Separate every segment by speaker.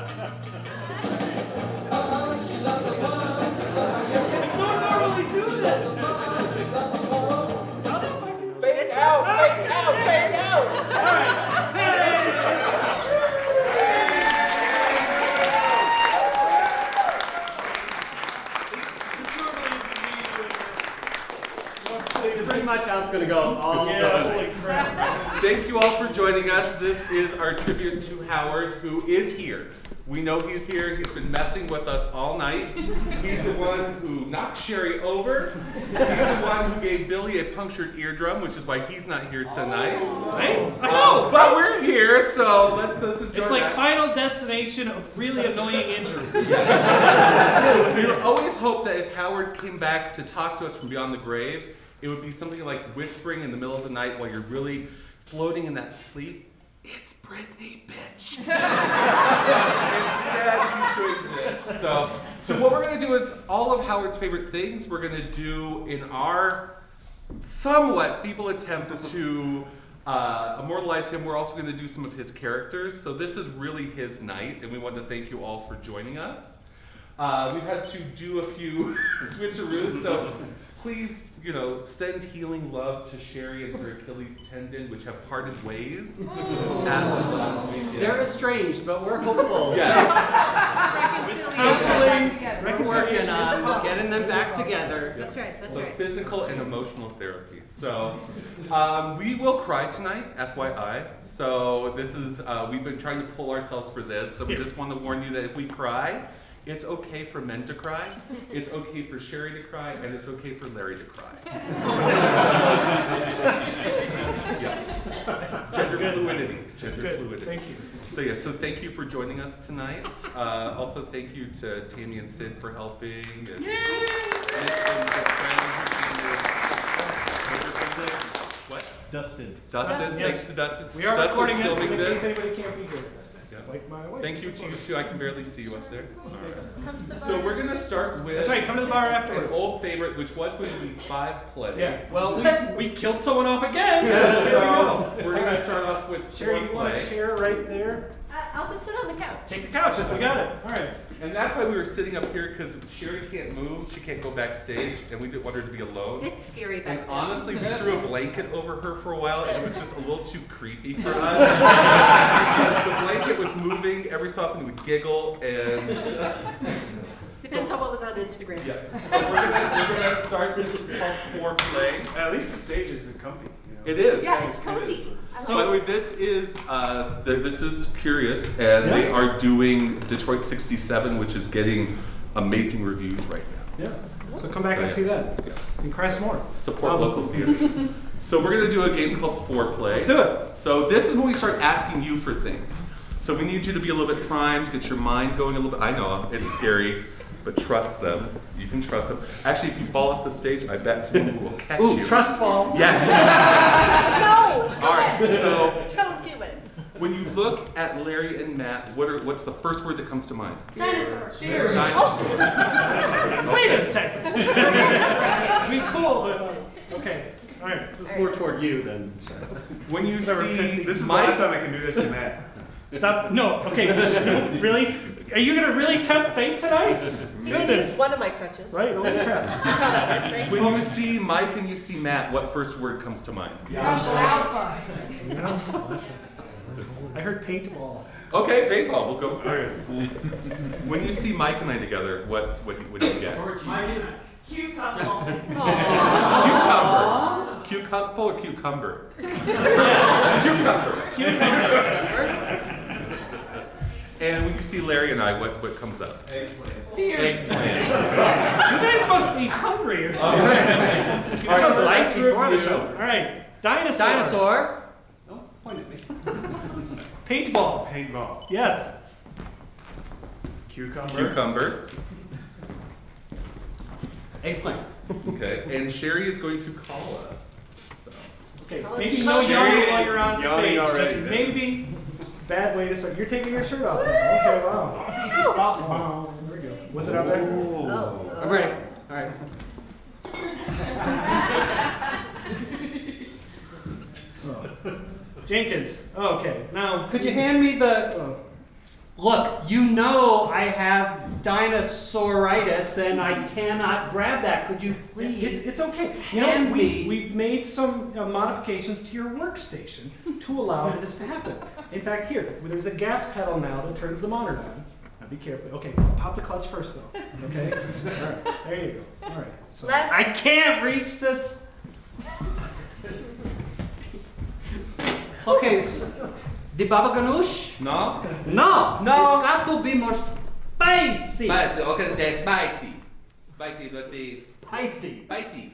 Speaker 1: don't normally do this.
Speaker 2: Fade out, fade out, fade out.
Speaker 1: All right.
Speaker 3: It's pretty much how it's going to go all the
Speaker 1: Yeah,
Speaker 3: way.
Speaker 1: holy crap.
Speaker 4: Thank you all for joining us. This is our tribute to Howard, who is here. We know he's here. He's been messing with us all night. He's the one who knocked Sherry over. He's the one who gave Billy a punctured eardrum, which is why he's not here tonight.
Speaker 1: Right? I know.
Speaker 4: But we're here, so let's enjoy
Speaker 1: It's like
Speaker 4: that.
Speaker 1: Final Destination of really annoying injury.
Speaker 4: We would always hope that if Howard came back to talk to us from beyond the grave, it would be something like whispering in the middle of the night while you're really floating in that sleep. It's Britney, bitch. Instead, he's doing this. So what we're going to do is all of Howard's favorite things we're going to do in our somewhat feeble attempt to immortalize him. We're also going to do some of his characters. So this is really his night, and we want to thank you all for joining us. We've had to do a few switcheroos, so please, send healing love to Sherry and her Achilles tendon, which have parted ways as of last week.
Speaker 3: They're estranged, but we're hopeful.
Speaker 4: Yes.
Speaker 1: Counseling,
Speaker 3: We're
Speaker 1: reconciliation
Speaker 3: working
Speaker 1: is
Speaker 3: on
Speaker 1: possible.
Speaker 3: getting them back together.
Speaker 5: That's right, that's
Speaker 4: So
Speaker 5: right.
Speaker 4: physical and emotional therapy. So we will cry tonight, FYI. So this is, we've been trying to pull ourselves for this. So we just want to warn you that if we cry, it's okay for men to cry, it's okay for Sherry to cry, and it's okay for Larry to cry. Gender fluidity. Gender
Speaker 1: Good.
Speaker 4: fluidity.
Speaker 1: Thank you.
Speaker 4: So thank you for joining us tonight. Also thank you to Tammy and Sid for helping. And Nick and his friend who's in what?
Speaker 1: Dustin.
Speaker 4: Dustin.
Speaker 1: Yes.
Speaker 4: Thanks to Dustin.
Speaker 1: We are
Speaker 4: Dustin's
Speaker 1: recording this,
Speaker 4: filming
Speaker 1: in case
Speaker 4: this.
Speaker 1: anybody can't be here.
Speaker 4: Yeah.
Speaker 1: Like my wife.
Speaker 4: Thank you to you too. I can barely see you up there. All right.
Speaker 5: Come to the bar.
Speaker 4: So we're gonna start with
Speaker 1: That's right, come to the bar
Speaker 4: an
Speaker 1: afterwards.
Speaker 4: old favorite, which was going to be 5 play.
Speaker 1: Yeah, well, we killed someone off again, so
Speaker 4: So
Speaker 1: here we go.
Speaker 4: we're gonna start off with
Speaker 1: Sherry,
Speaker 4: 4
Speaker 1: you want a
Speaker 4: play.
Speaker 1: chair right there?
Speaker 5: I'll just sit on the couch.
Speaker 1: Take the couch, we got it. All right.
Speaker 4: And that's why we were sitting up here, because Sherry can't move, she can't go backstage, and we didn't want her to be alone.
Speaker 5: It's scary back
Speaker 4: And
Speaker 5: there.
Speaker 4: honestly, we threw a blanket over her for a while, and it was just a little too creepy for us. Because the blanket was moving, every so often it would giggle, and
Speaker 5: Depends on what was on Instagram.
Speaker 4: yeah. So we're gonna start. This is called 4 play.
Speaker 6: At least the stage is comfy.
Speaker 4: It is.
Speaker 5: Yeah, it's cozy. I
Speaker 4: So
Speaker 5: like
Speaker 4: by the way, this is Curious, and they are doing Detroit 67, which is getting amazing reviews right now.
Speaker 1: Yeah. So come back and see that.
Speaker 4: Yeah.
Speaker 1: And cry some more.
Speaker 4: Support local theater. So we're gonna do a game called 4 Play.
Speaker 1: Let's do it.
Speaker 4: So this is when we start asking you for things. So we need you to be a little bit primed, get your mind going a little bit. I know it's scary, but trust them. You can trust them. Actually, if you fall off the stage, I bet someone will catch you.
Speaker 3: Ooh, trust fall.
Speaker 4: Yes.
Speaker 5: No!
Speaker 4: All right. So
Speaker 5: Don't do it.
Speaker 4: when you look at Larry and Matt, what's the first word that comes to mind?
Speaker 5: Dinosaur.
Speaker 4: Dinosaur.
Speaker 1: Wait a second. I mean, cool, but, okay. All right.
Speaker 3: It's more toward you than.
Speaker 4: When you
Speaker 1: Number
Speaker 4: see
Speaker 1: 50.
Speaker 6: This is the
Speaker 4: Mike,
Speaker 6: last time I can do this to Matt.
Speaker 1: Stop. No, okay. Really? Are you going to really tempt fate tonight?
Speaker 5: You can use one of my crutches.
Speaker 1: Right? Holy crap.
Speaker 5: That's how that works, right?
Speaker 4: when you see Mike and you see Matt, what first word comes to mind?
Speaker 1: I heard paintball.
Speaker 4: Okay, paintball. We'll go. When you see Mike and I together, what do you get?
Speaker 5: Cucumber.
Speaker 4: Cucumber. Cucumber or cucumber? Cucumber. And when you see Larry and I, what comes up? Eggplant. Eggplant.
Speaker 1: You guys must be hungry or something.
Speaker 4: All right.
Speaker 3: All right, so
Speaker 1: Let's
Speaker 3: before the
Speaker 1: review.
Speaker 3: show.
Speaker 1: All right. Dinosaur.
Speaker 3: Dinosaur. Don't point at me.
Speaker 1: Paintball.
Speaker 6: Paintball.
Speaker 1: Yes.
Speaker 6: Cucumber.
Speaker 4: Cucumber.
Speaker 3: Eggplant.
Speaker 4: Okay. And Sherry is going to call us. So.
Speaker 1: Okay.
Speaker 5: I'll
Speaker 1: Maybe
Speaker 5: let
Speaker 1: no
Speaker 5: you know.
Speaker 1: yelling
Speaker 6: Sherry
Speaker 1: while
Speaker 6: is
Speaker 1: you're on
Speaker 6: yawning
Speaker 1: stage.
Speaker 6: already.
Speaker 1: Just
Speaker 6: This
Speaker 1: maybe. Bad way to start. You're taking your shirt off. Now. Okay. Wow. Wow. There we go. Was it up there?
Speaker 5: Oh.
Speaker 3: I'm ready. All right.
Speaker 1: Jenkins. Oh, okay. Now.
Speaker 3: Could you hand me the
Speaker 1: Oh.
Speaker 7: Look, you know I have dinosauritis and I cannot grab that. Could you please?
Speaker 1: It's okay. You know,
Speaker 7: hand me?
Speaker 1: we've made some modifications to your workstation to allow this to happen. In fact, here, there's a gas pedal now that turns the monitor on. Now be careful. Okay, pop the clutch first though. Okay? All right, there you go. All right. So,
Speaker 5: Left.
Speaker 7: I can't reach this. Okay, the baba ganoush?
Speaker 4: No?
Speaker 7: No,
Speaker 4: No.
Speaker 7: it's got to be more spicy.
Speaker 4: Spicy, okay, that's bitey. Spicy, but the
Speaker 7: Spicy.
Speaker 4: bitey.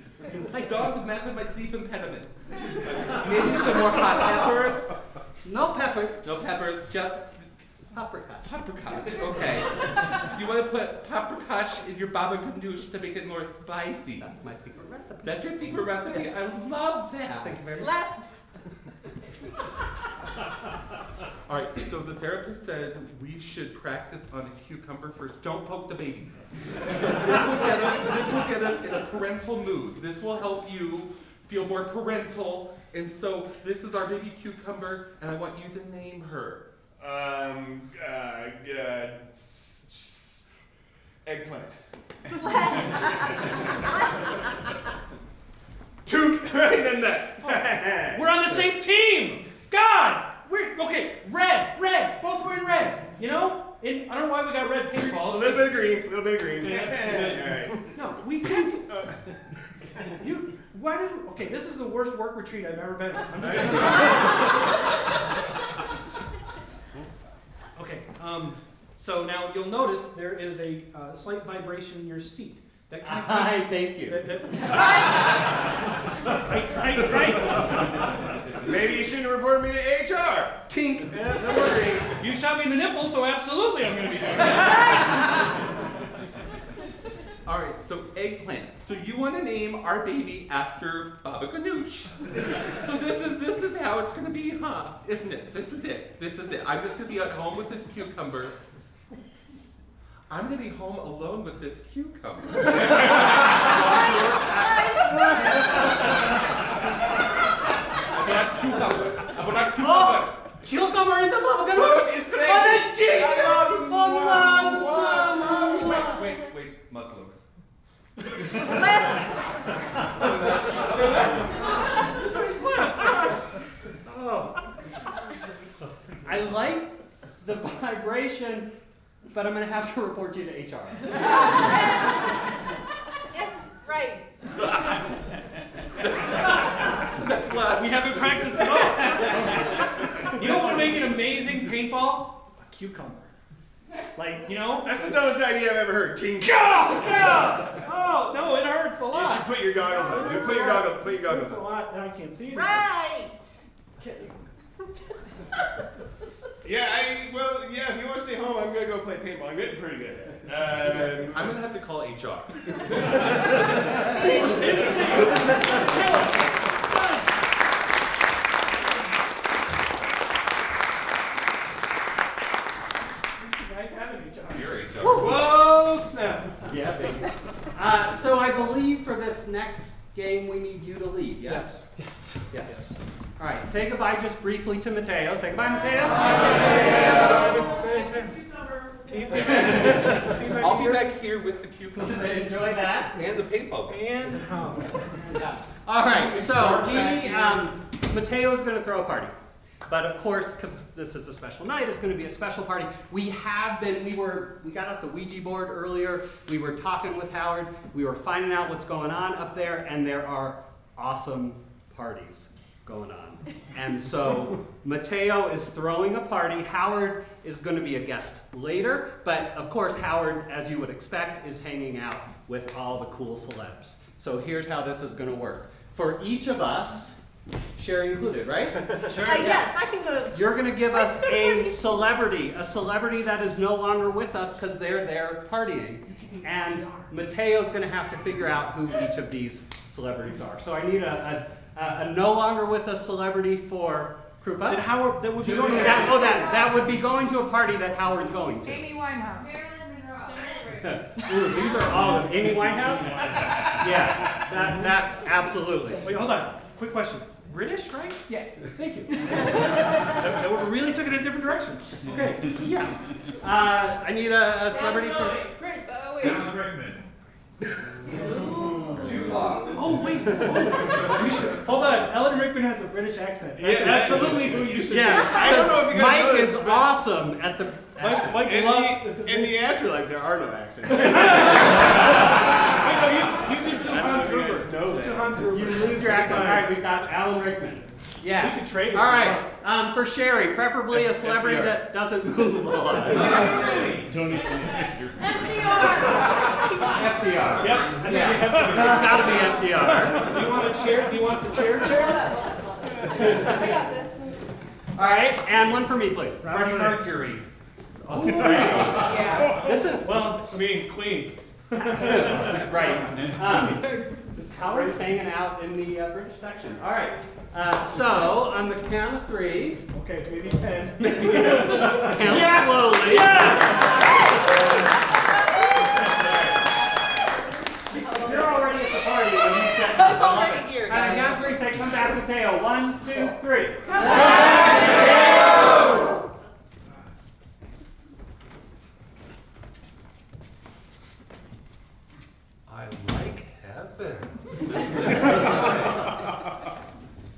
Speaker 4: Don't mess with my sleep impediment. Maybe some more hot peppers.
Speaker 7: No pepper.
Speaker 4: No peppers, just
Speaker 7: Paprika.
Speaker 4: paprika. Okay. So you want to put paprika in your baba ganoush to make it more spicy.
Speaker 7: That's my secret recipe.
Speaker 4: That's your secret recipe. I love that.
Speaker 7: Thank you very much.
Speaker 5: Left.
Speaker 4: All right, so the therapist said we should practice on a cucumber first. Don't poke the baby. So this will get us in a parental mood. This will help you feel more parental. And so this is our baby cucumber, and I want you to name her.
Speaker 6: Eggplant.
Speaker 2: Right, then this.
Speaker 1: we're on the same team. God, we're okay. Red, both we're in red. You know? I don't know why we got red
Speaker 2: A
Speaker 1: paintballs.
Speaker 2: little bit of green, a little bit of green.
Speaker 1: Yeah.
Speaker 2: Alright.
Speaker 1: No, we can't. You. Why did? Okay, this is the worst work retreat I've ever been on. I'm just okay. So now you'll notice there is a slight vibration in your seat. That kind of
Speaker 7: Hi, thank you.
Speaker 1: Right.
Speaker 2: Maybe you shouldn't have reported me to HR. Tink. No worry.
Speaker 1: You shot me in the nipple, so absolutely I'm going to be doing that.
Speaker 4: All right, so eggplant. So you want to name our baby after Baba Ganoush. So this is how it's going to be, huh? Isn't it? This is it. I'm just going to be at home with this cucumber. I'm going to be home alone with this cucumber.
Speaker 7: Oh, cucumber in the baba ganoush.
Speaker 2: It's crazy.
Speaker 7: Oh, that's genius.
Speaker 4: Wait, Muslim.
Speaker 7: I liked the vibration, but I'm going to have to report you to HR.
Speaker 5: Right.
Speaker 4: That's left.
Speaker 1: We haven't practiced at all. You know what would make an amazing paintball? A cucumber. Like, you know?
Speaker 2: That's the dumbest idea I've ever heard. Tink.
Speaker 1: Oh, no, it hurts a
Speaker 2: You
Speaker 1: lot.
Speaker 2: should put your goggles on. Put your goggles
Speaker 1: It hurts a
Speaker 2: on.
Speaker 1: lot, and I can't see anything.
Speaker 5: Right.
Speaker 2: Yeah, if you want to stay home, I'm gonna go play paintball. I'm getting pretty good at it.
Speaker 4: I'm gonna have to call HR.
Speaker 1: You guys having each other.
Speaker 4: You're HR.
Speaker 1: Whoa, snap.
Speaker 7: Yeah, baby. So I believe for this next game we need you to lead, yes? Yes. All right, say goodbye just briefly to Mateo. Say goodbye, Mateo.
Speaker 4: I'll be back here with the cucumber
Speaker 7: Enjoy that.
Speaker 4: and the paintball.
Speaker 1: And home.
Speaker 7: All right, so Mateo's going to throw a party. But of course, because this is a special night, it's going to be a special party. We got out the Ouija board earlier. We were talking with Howard. We were finding out what's going on up there, and there are awesome parties going on. And so Mateo is throwing a party. Howard is going to be a guest later, but of course Howard, as you would expect, is hanging out with all the cool celebs. So here's how this is going to work. For each of us, Sherry included, right?
Speaker 1: Sure.
Speaker 5: Yes, I can go.
Speaker 7: You're going to give us a celebrity that is no longer with us because they're there partying. And Mateo's going to have to figure out who each of these celebrities are. So I need a no longer with us celebrity for Krupa.
Speaker 1: Then Howard, that would be going
Speaker 7: That would be going to a party that Howard's going to.
Speaker 8: Amy Winehouse.
Speaker 7: Ooh, these are all of them. Amy Winehouse? Yeah, that absolutely.
Speaker 1: Wait, hold on. Quick question. British, right?
Speaker 8: Yes.
Speaker 1: Thank you. And we really took it in different directions. Okay.
Speaker 7: Yeah. I need a celebrity from.
Speaker 5: Prince.
Speaker 6: Alan Rickman.
Speaker 1: Oh wait. Oh, you should. Hold on. Ellen Rickman has a British accent. That's
Speaker 2: Yeah.
Speaker 1: absolutely who you should.
Speaker 7: Yeah,
Speaker 2: I don't know if you guys
Speaker 7: Mike
Speaker 2: know this,
Speaker 7: is
Speaker 2: but-
Speaker 7: awesome at the.
Speaker 1: Be. Mike
Speaker 2: In
Speaker 1: loves.
Speaker 2: the afterlife, there are no accents.
Speaker 1: Wait, no, you just do
Speaker 2: I don't
Speaker 1: Hans
Speaker 2: know if you
Speaker 1: Gruber.
Speaker 2: guys know
Speaker 1: Just do
Speaker 2: that.
Speaker 1: Hans Gruber.
Speaker 7: You lose your accent. All right, we've got Alan Rickman. Yeah.
Speaker 1: We could trade it.
Speaker 7: All right. For Sherry, preferably a celebrity
Speaker 2: FDR.
Speaker 7: that doesn't move a lot.
Speaker 6: Tony.
Speaker 5: FDR.
Speaker 7: FDR.
Speaker 1: Yep. I think we have to.
Speaker 7: It's got to be FDR.
Speaker 1: Do you want a chair? Do you want the chair?
Speaker 5: I got this.
Speaker 7: All right, and one for me, please.
Speaker 4: Freddie Mercury.
Speaker 5: Yeah.
Speaker 7: This is
Speaker 1: Well, I mean, Queen.
Speaker 7: right. Howard's hanging out in the British section. All right. So on the count of 3,
Speaker 1: Okay, maybe 10.
Speaker 7: count slowly. You're already at the party when you said
Speaker 5: I'm already here,
Speaker 7: On the
Speaker 5: guys.
Speaker 7: count of 3, say, come back, Mateo. 1, 2, 3.
Speaker 4: I like heaven.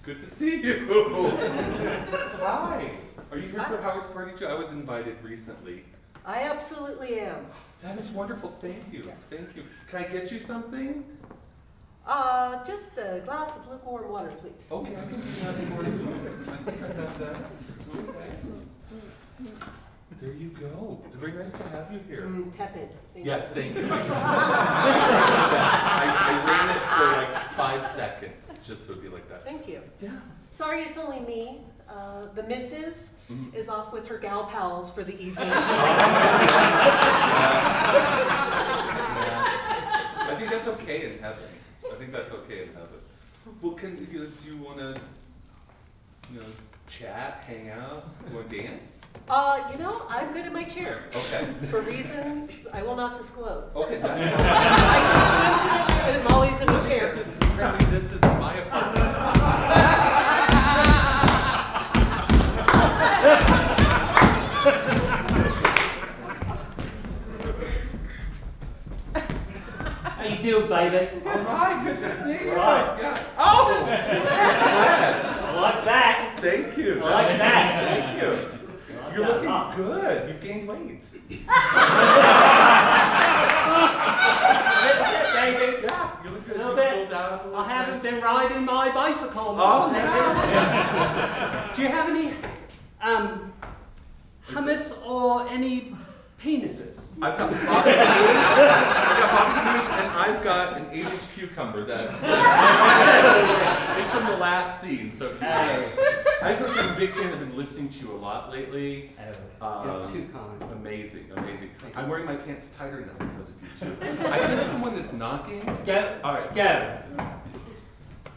Speaker 4: Good to see you. Hi. Are you here for Howard's party too? I was invited recently.
Speaker 5: I absolutely am.
Speaker 4: That is wonderful. Thank you.
Speaker 5: Yes.
Speaker 4: Thank you. Can I get you something?
Speaker 5: Just a glass of lukewarm water, please.
Speaker 4: Okay, I can do that for you. I think I got that. Okay. There you go. It's very nice to have you here.
Speaker 5: Tepid. Thank
Speaker 4: Yes,
Speaker 5: you.
Speaker 4: thank you. I ran it for like 5 seconds, just so it'd be like that.
Speaker 5: Thank you.
Speaker 4: Yeah.
Speaker 5: Sorry, it's only me. The missus is off with her gal pals for the evening.
Speaker 4: I think that's okay in heaven. I think that's okay in heaven. Well, do you want to, chat, hang out, you want to dance?
Speaker 5: I'm good in my chair.
Speaker 4: Okay.
Speaker 5: For reasons I will not disclose.
Speaker 4: Okay, that's
Speaker 5: I just coincidentally Molly's in the chair.
Speaker 4: because apparently this is my apartment.
Speaker 7: How you doing, baby?
Speaker 4: All right, good to see you.
Speaker 7: Right.
Speaker 4: Yeah. Oh! Fresh.
Speaker 7: I like that.
Speaker 4: Thank you.
Speaker 7: I like that.
Speaker 4: Thank you. You're
Speaker 7: that.
Speaker 4: looking good. You've gained weight.
Speaker 7: Baby.
Speaker 4: Yeah, you look good.
Speaker 7: A little
Speaker 4: You
Speaker 7: bit.
Speaker 4: pulled down a little
Speaker 7: I haven't
Speaker 4: nice.
Speaker 7: been riding my bicycle much.
Speaker 4: Oh,
Speaker 7: lately. Do you have any hummus or any penises?
Speaker 4: I've got poppy and I've got an 8-inch cucumber that's it's from the last scene. So if you I just want you, I'm a big fan. I've been listening to you a lot lately.
Speaker 7: You're too kind.
Speaker 4: Amazing, amazing. I'm wearing my pants tighter now because of you too. I think someone is knocking.
Speaker 7: Go.
Speaker 4: All right.
Speaker 7: Go.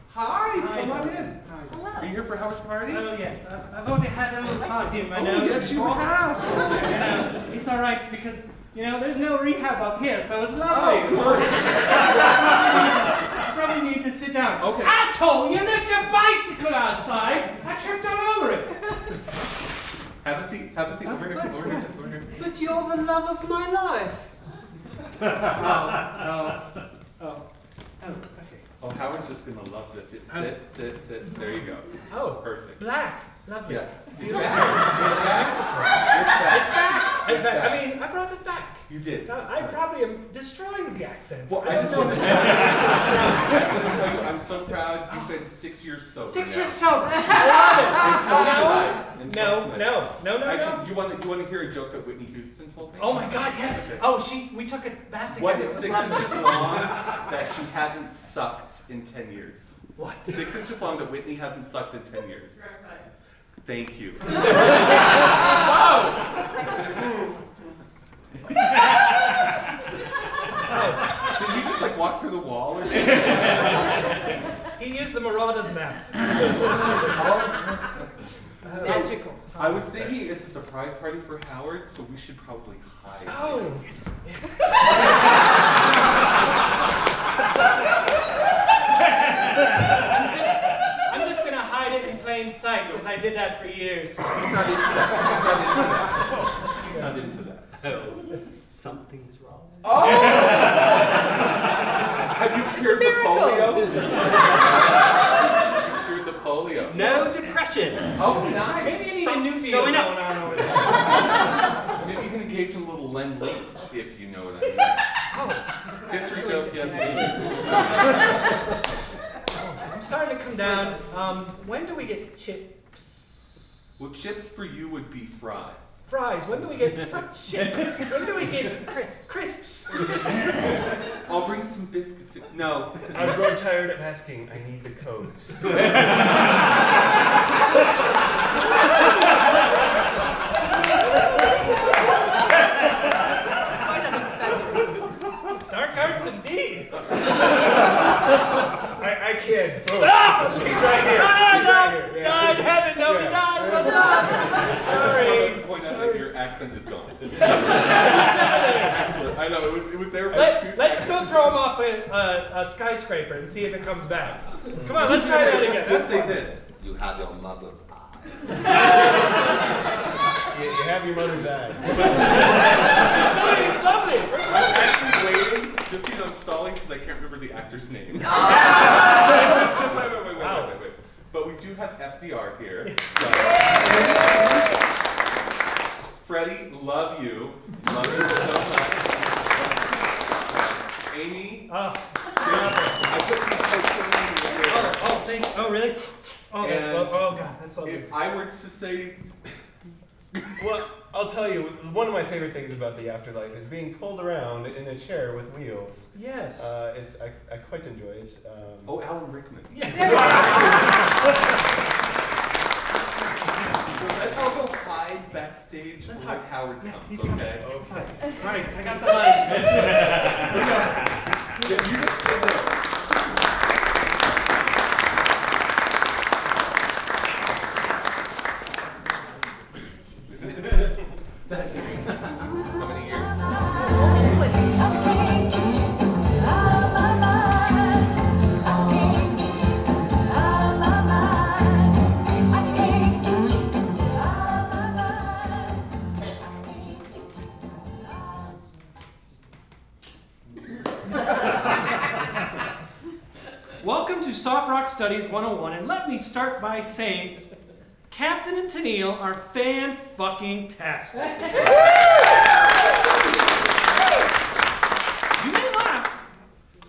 Speaker 4: Hi, come on in.
Speaker 5: Hello.
Speaker 4: Are you here for Howard's party?
Speaker 1: Oh yes, I've already had a little party in my
Speaker 4: Oh,
Speaker 1: nose.
Speaker 4: yes, you have.
Speaker 1: It's all right because there's no rehab up here, so it's
Speaker 4: Oh,
Speaker 1: lovely.
Speaker 4: cool.
Speaker 1: You probably need to sit down.
Speaker 4: Okay.
Speaker 1: Asshole! You left your bicycle outside. I tripped all over it.
Speaker 4: Have a seat. Have a seat. Over here.
Speaker 7: That's
Speaker 4: Over here.
Speaker 7: right.
Speaker 4: Over here.
Speaker 7: But you're the love of my life.
Speaker 1: Oh, okay.
Speaker 4: Oh, Howard's just gonna love this. Sit, sit, sit. There you go.
Speaker 1: Oh,
Speaker 4: Perfect.
Speaker 1: black. Lovely.
Speaker 4: Yes.
Speaker 1: It's
Speaker 4: back.
Speaker 1: It's back.
Speaker 4: It's back.
Speaker 1: I mean, I brought it back.
Speaker 4: You did.
Speaker 1: I
Speaker 4: That's nice.
Speaker 1: probably am destroying the accent.
Speaker 4: Well, I
Speaker 1: don't
Speaker 4: just
Speaker 1: know.
Speaker 4: want to tell you, I'm so proud. You've been 6 years sober
Speaker 1: 6
Speaker 4: now.
Speaker 1: years sober. I
Speaker 4: Until
Speaker 1: love it.
Speaker 4: tonight. Until
Speaker 1: No,
Speaker 4: tonight.
Speaker 1: no.
Speaker 4: Actually, you want to hear a joke that Whitney Houston told me?
Speaker 1: Oh my God, yes.
Speaker 4: Okay.
Speaker 1: Oh, we took a bath together.
Speaker 4: What is 6 inches long that she hasn't sucked in 10 years?
Speaker 1: What?
Speaker 4: 6 inches long that Whitney hasn't sucked in 10 years. Thank you. Did he just like walk through the wall or something?
Speaker 1: He used the Marauders map.
Speaker 5: Magical.
Speaker 4: I was thinking it's a surprise party for Howard, so we should probably hide.
Speaker 1: Oh. I'm just gonna hide
Speaker 8: did that for years.
Speaker 4: He's not into that. He's not into that.
Speaker 7: So, something's wrong.
Speaker 4: Oh! Have you cured the polio? You cured the polio.
Speaker 7: No depression.
Speaker 4: Oh, nice.
Speaker 8: Maybe you need a new
Speaker 7: Stock's
Speaker 8: deal
Speaker 7: going up.
Speaker 8: going on over there.
Speaker 4: Maybe you can engage in a little lend-lease, if you know what I mean.
Speaker 8: Oh,
Speaker 4: History joke, yes.
Speaker 8: I'm starting to come down. When do we get chips?
Speaker 4: Well, chips for you would be fries.
Speaker 8: Fries. When do we get When do we get crisps?
Speaker 4: I'll bring some biscuits. No.
Speaker 2: I've grown tired of asking. I need the codes.
Speaker 5: Quite unexpected.
Speaker 8: Dark arts indeed.
Speaker 2: I kid. Boom.
Speaker 8: Ah!
Speaker 2: He's right here.
Speaker 8: Ah,
Speaker 2: He's right here. Yeah.
Speaker 8: died heaven, nobody
Speaker 2: Yeah.
Speaker 8: dies. What's up?
Speaker 4: I just
Speaker 8: Sorry.
Speaker 4: want to point out that your accent is gone. Excellent. I know, it was there for 2 seconds.
Speaker 8: Let's go throw him off a skyscraper and see if it comes back. Come on, let's try that again.
Speaker 4: Just
Speaker 8: That's
Speaker 4: say
Speaker 8: fun.
Speaker 4: this. You have your mother's eye.
Speaker 2: You have your mother's eyes.
Speaker 8: Somebody.
Speaker 4: I'm actually waiting, just so you know, I'm stalling because I can't remember the actor's name. It's just, wait. But we do have FDR here. So. Freddie, love you. Love you so much. Amy,
Speaker 8: Oh,
Speaker 4: I put some cocaine in your hair.
Speaker 8: thank. Oh, really? Oh, that's
Speaker 4: And
Speaker 8: lovely. Oh, God, that's lovely.
Speaker 4: If I were to say,
Speaker 2: Well, I'll tell you, one of my favorite things about the afterlife is being pulled around in a chair with wheels.
Speaker 8: Yes.
Speaker 2: I quite enjoy it.
Speaker 4: oh, Alan Rickman. So let's all go hide backstage
Speaker 8: Let's
Speaker 4: when
Speaker 8: hide.
Speaker 4: Howard
Speaker 8: Yes,
Speaker 4: comes,
Speaker 8: he's coming.
Speaker 4: okay?
Speaker 8: Okay. Right, I got the lights. Let's do it. Here we go.
Speaker 4: Yeah, you just stay there. How many years?
Speaker 8: Welcome to Soft Rock Studies 101, and let me start by saying Captain and Tennille are fan-fucking-tastic. You may laugh,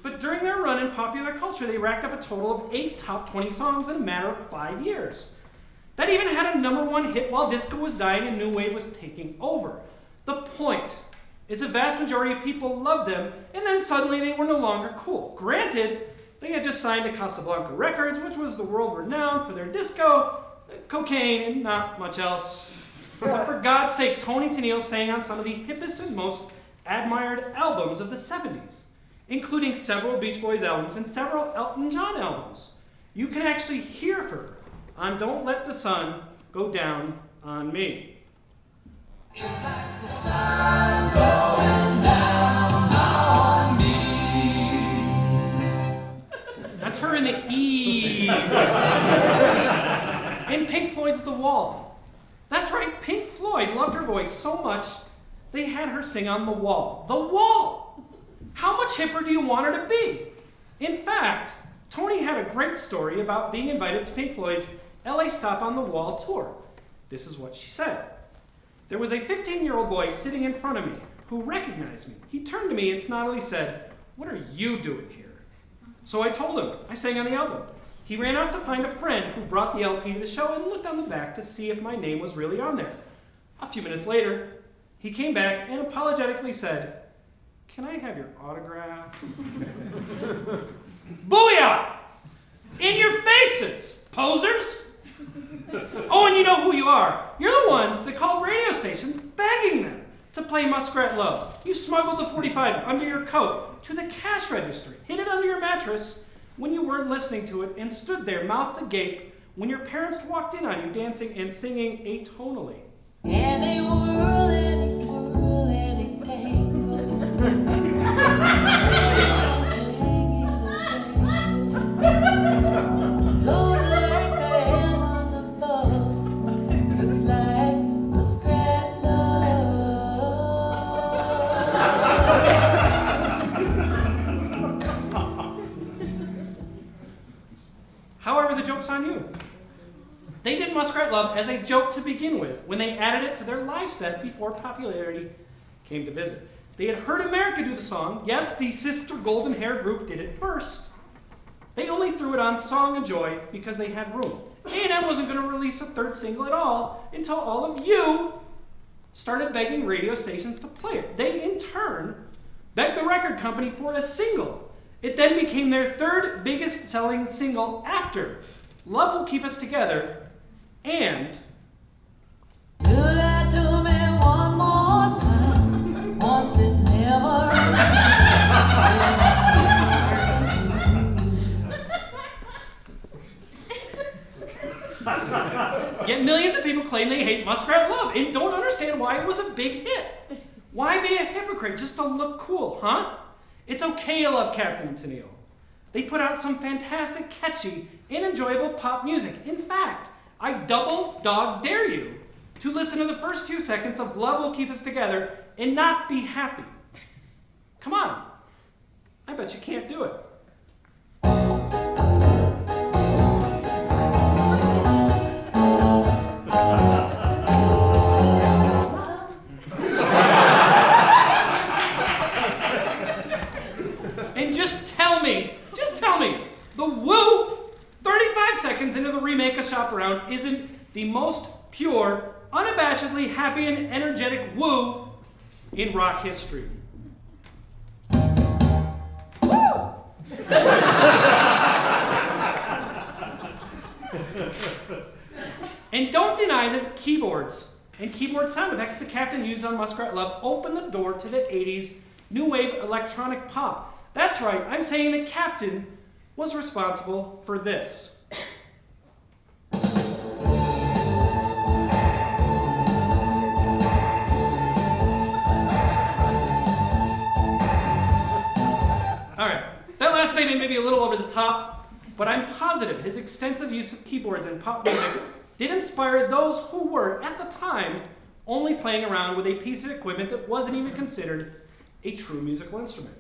Speaker 8: but during their run in popular culture, they racked up a total of 8 top 20 songs in a matter of 5 years. That even had a #1 hit while disco was dying and new wave was taking over. The point is a vast majority of people loved them, and then suddenly they were no longer cool. Granted, they had just signed to Casablanca Records, which was the world renowned for their disco, cocaine, and not much else. But for God's sake, Tony Tennille sang on some of the hippest and most admired albums of the 70s, including several Beach Boys albums and several Elton John albums. You can actually hear her on Don't Let the Sun Go Down on Me. That's her in the E. In Pink Floyd's The Wall. That's right, Pink Floyd loved her voice so much, they had her sing on The Wall. The Wall! How much hipper do you want her to be? In fact, Tony had a great story about being invited to Pink Floyd's LA Stop on the Wall tour. This is what she said. There was a 15-year-old boy sitting in front of me who recognized me. He turned to me and snottily said, "What are you doing here?" So I told him I sang on the album. He ran off to find a friend who brought the LP to the show and looked on the back to see if my name was really on there. A few minutes later, he came back and apologetically said, "Can I have your autograph?" Booyah! In your faces, posers! Oh, and you know who you are. You're the ones that called radio stations begging them to play Muskrat Love. You smuggled the 45 under your coat to the cash register, hid it under your mattress when you weren't listening to it, and stood there mouth agape when your parents walked in on you dancing and singing atonally.
Speaker 9: And they whirl and they twirl and they tangle. Float like the heavens above.
Speaker 8: on you. They did Muskrat Love as a joke to begin with when they added it to their live set before popularity came to visit. They had heard America do the song. Yes, the sister Golden Hair group did it first. They only threw it on Song of Joy because they had room. A&M wasn't going to release a third single at all until all of you started begging radio stations to play it. They, in turn, begged the record company for a single. It then became their third biggest selling single after Love Will Keep Us Together and
Speaker 9: Do that to me one more time. Once is never
Speaker 8: Yet millions of people claim they hate Muskrat Love and don't understand why it was a big hit. Why be a hypocrite just to look cool, huh? It's okay to love Captain and Tennille. They put out some fantastic, catchy, and enjoyable pop music. In fact, I double dog dare you to listen to the first few seconds of Love Will Keep Us Together and not be happy. Come on. I bet you can't do it. And just tell me, the woo 35 seconds into the remake of Shop Around isn't the most pure, unabashedly happy and energetic woo in rock history. And don't deny that keyboards and keyboard sound effects the Captain used on Muskrat Love opened the door to the 80s new wave electronic pop. That's right, I'm saying the Captain was responsible for this. Alright, that last statement may be a little over the top, but I'm positive his extensive use of keyboards and pop music did inspire those who were, at the time, only playing around with a piece of equipment that wasn't even considered a true musical instrument.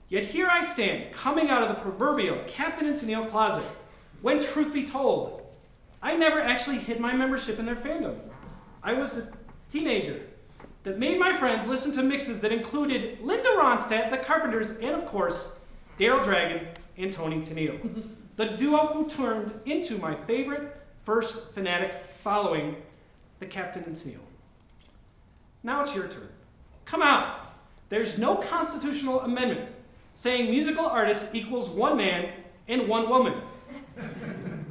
Speaker 8: Yet here I stand, coming out of the proverbial Captain and Tennille closet, when truth be told, I never actually hid my membership in their fandom. I was the teenager that made my friends listen to mixes that included Linda Ronstadt, the Carpenters, and of course, Daryl Dragon and Tony Tennille, the duo who turned into my favorite first fanatic following the Captain and Tennille. Now it's your turn. Come out. There's no constitutional amendment saying musical artists equals one man and one woman.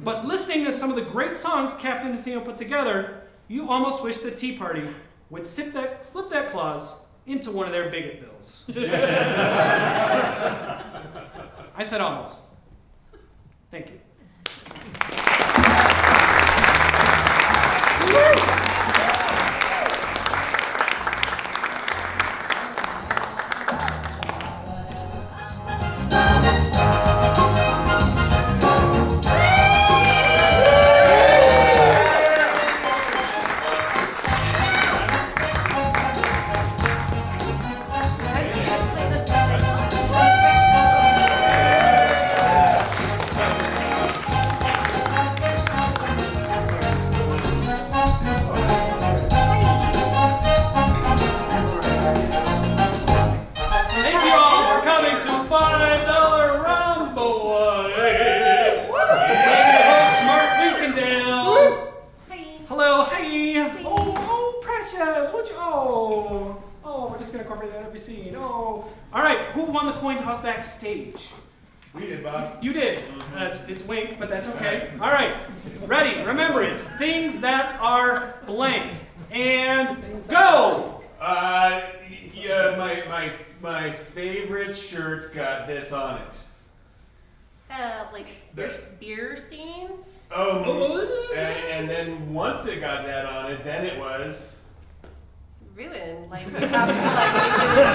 Speaker 8: But listening to some of the great songs Captain and Tennille put together, you almost wish the Tea Party would slip that clause into one of their bigot bills. I said almost. Thank you. Backstage.
Speaker 2: We did, Bob.
Speaker 8: You did. It's wink, but that's okay. All right. Ready? Remember, it's things that are blank. And go!
Speaker 2: Yeah, my favorite shirt got this on it.
Speaker 5: Like there's beer stains?
Speaker 2: Oh, and then once it got that on it, then it was...
Speaker 5: Ruined. Like, you have to, like,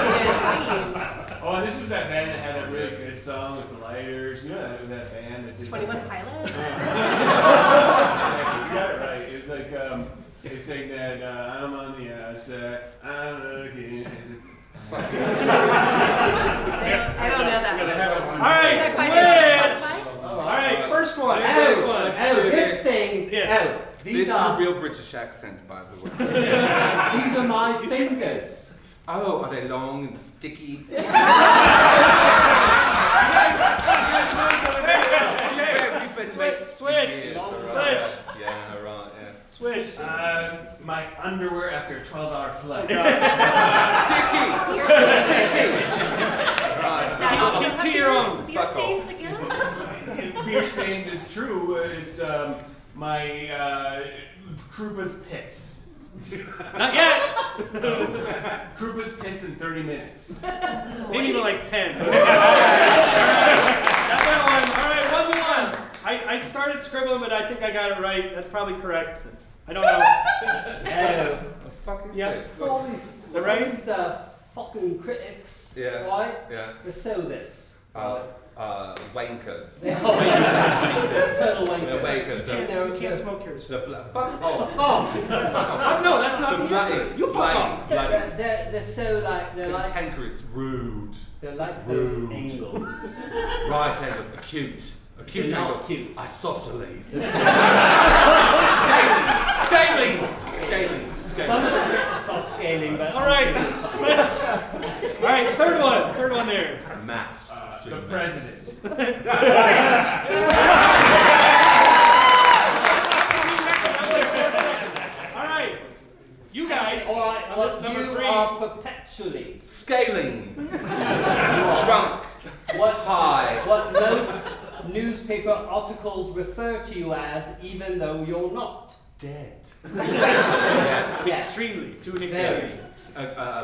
Speaker 5: make it clean.
Speaker 2: Oh, and this was that band that had that really good song with the lighters. You know that band that did
Speaker 5: 21 Pilots?
Speaker 2: You got it right. It was like, they sang that, I'm on the outside, I'm looking.
Speaker 5: I don't know that one.
Speaker 8: All right,
Speaker 5: Can I find it on
Speaker 8: switch.
Speaker 5: Spotify?
Speaker 8: All right, first one.
Speaker 3: Adam,
Speaker 4: This is a real British accent, by the way.
Speaker 7: These are my fingers.
Speaker 4: Oh, are they long and sticky?
Speaker 8: Switch.
Speaker 4: Yeah, right, yeah.
Speaker 8: Switch.
Speaker 2: My underwear after a 12-hour flight.
Speaker 4: Sticky! Right.
Speaker 5: That also
Speaker 8: Keep
Speaker 5: have
Speaker 8: to your own.
Speaker 5: beer
Speaker 4: Fuck off.
Speaker 5: stains again?
Speaker 2: Beer stained is true. It's my Krupa's pits.
Speaker 8: Not yet.
Speaker 2: Krupa's pits in 30 minutes.
Speaker 8: Maybe even like 10. Got that one. All right, 1-1. I started scribbling, but I think I got it right. That's probably correct. I don't know.
Speaker 7: No.
Speaker 4: The fuck is
Speaker 8: Yeah.
Speaker 4: this?
Speaker 7: So all these,
Speaker 8: that right?
Speaker 7: all these fucking critics,
Speaker 4: Yeah.
Speaker 7: right?
Speaker 4: Yeah.
Speaker 7: They sow this. Right?
Speaker 4: Wankers.
Speaker 7: They're wankers. Total wankers.
Speaker 4: They're wankers.
Speaker 8: You can't smoke yours.
Speaker 4: The fuck off.
Speaker 7: Oh,
Speaker 8: Oh, no, that's not the answer. You fuck off.
Speaker 7: they're so like they're like
Speaker 4: Cantankerous, rude.
Speaker 7: they're like those
Speaker 4: Rude.
Speaker 7: angles.
Speaker 4: Right angles, acute. Acute
Speaker 7: They're not
Speaker 4: angles.
Speaker 7: cute.
Speaker 4: Isosceles. Scaling.
Speaker 7: Some of the critics are scaling, but
Speaker 8: All right, switch. All right, third one there.
Speaker 4: Maths.
Speaker 2: The president.
Speaker 8: All right, you guys.
Speaker 7: all right,
Speaker 8: on this
Speaker 7: what
Speaker 8: number
Speaker 7: you
Speaker 8: 3.
Speaker 7: are perpetually
Speaker 4: Scaling. Drunk.
Speaker 7: what
Speaker 4: High.
Speaker 7: what most newspaper articles refer to you as, even though you're not.
Speaker 4: Dead.
Speaker 7: Yes.
Speaker 8: Extremely, to an
Speaker 7: Very.
Speaker 8: extreme.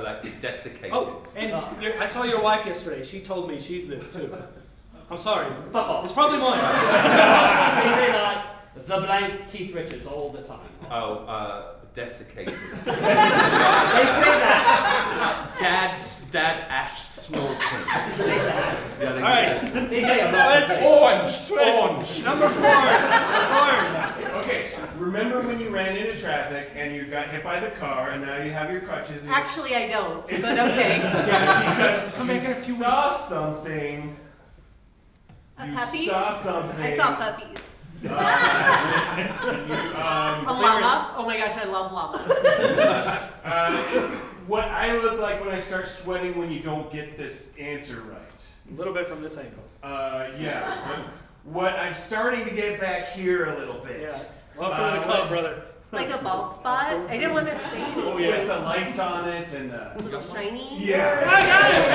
Speaker 4: Like desiccated.
Speaker 8: Oh, and I saw your wife yesterday. She told me she's this too. I'm sorry.
Speaker 7: Fuck off.
Speaker 8: It's probably mine.
Speaker 7: They say that the blank Keith Richards all the time.
Speaker 4: Oh, desiccated.
Speaker 7: They say that.
Speaker 4: Dad Ash Snorton.
Speaker 7: They say that.
Speaker 8: All right.
Speaker 7: They say a lot of
Speaker 8: Switch.
Speaker 7: things.
Speaker 4: Orange.
Speaker 8: Number 4.
Speaker 2: Okay, remember when you ran into traffic and you got hit by the car and now you have your crutches? And
Speaker 5: Actually, I don't, but okay.
Speaker 2: because
Speaker 8: Come back in a few
Speaker 2: you saw something.
Speaker 5: A
Speaker 2: You
Speaker 5: puppy?
Speaker 2: saw something.
Speaker 5: I saw puppies.
Speaker 2: You,
Speaker 5: A llama? Oh my gosh, I love llamas.
Speaker 2: what I look like when I start sweating when you don't get this answer right.
Speaker 8: A little bit from this angle.
Speaker 2: Yeah. What I'm starting to get back here a little bit.
Speaker 8: Yeah. Welcome to the club, brother.
Speaker 5: Like a bald spot? I didn't want to say anything.
Speaker 2: Oh yeah, the lights on it and
Speaker 5: A little shiny?
Speaker 2: yeah.
Speaker 8: I got it.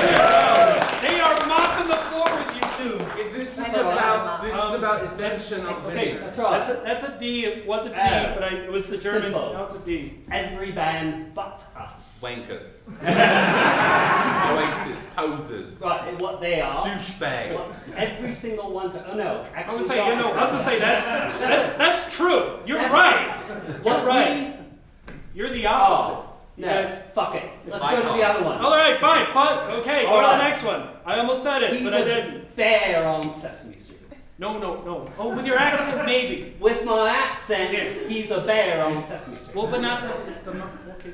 Speaker 8: They are mopping the floor with you two.
Speaker 4: This is
Speaker 5: I know
Speaker 4: about
Speaker 5: that.
Speaker 4: invention of
Speaker 8: Okay,
Speaker 4: vinegar.
Speaker 7: That's right.
Speaker 8: That's a D. It was a T, but it was the German.
Speaker 7: Simple.
Speaker 8: Now it's a D.
Speaker 7: Every band but us.
Speaker 4: Wankers. Oasis. Posers.
Speaker 7: Right, what they are.
Speaker 4: Douchebags.
Speaker 7: What every single one to. Oh no,
Speaker 8: I
Speaker 7: actually.
Speaker 8: was saying, that's true. You're right.
Speaker 7: What
Speaker 8: You're right. You're the opposite.
Speaker 7: Oh,
Speaker 8: You
Speaker 7: no,
Speaker 8: guys-
Speaker 7: fuck it. Let's go to the other one.
Speaker 8: All right, fine. Okay, go
Speaker 7: All
Speaker 8: to the
Speaker 7: right.
Speaker 8: next one. I almost said it,
Speaker 7: He's
Speaker 8: but I
Speaker 7: a
Speaker 8: didn't.
Speaker 7: bear on Sesame Street.
Speaker 8: No. Oh, with your accent, maybe.
Speaker 7: With my accent,
Speaker 8: Yeah.
Speaker 7: he's a bear on Sesame Street.
Speaker 8: Well, but not it's the okay.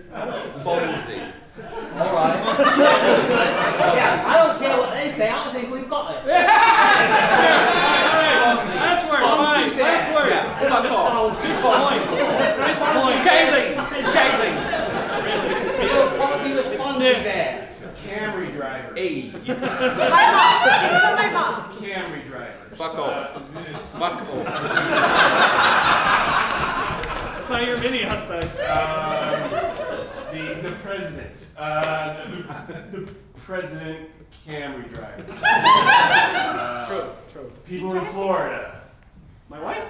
Speaker 4: Fonzie.
Speaker 7: All right. That was good. Yeah, I don't care what they say. I think we've got it.
Speaker 8: All right. Last word.
Speaker 7: Fonzie
Speaker 8: Fine.
Speaker 7: bear.
Speaker 8: Last word.
Speaker 7: Yeah, fuck off.
Speaker 8: Just point. Just point.
Speaker 4: Scaling.
Speaker 7: You're Fonzie with Fonzie
Speaker 8: this.
Speaker 7: Bear.
Speaker 2: Camry drivers.
Speaker 4: E.
Speaker 5: My mom. It's on my mom.
Speaker 2: Camry drivers.
Speaker 4: Fuck off. Fuck off.
Speaker 8: That's not your mini outside.
Speaker 2: The president. The president Camry driver.
Speaker 8: True.
Speaker 2: People in Florida.
Speaker 8: My wife?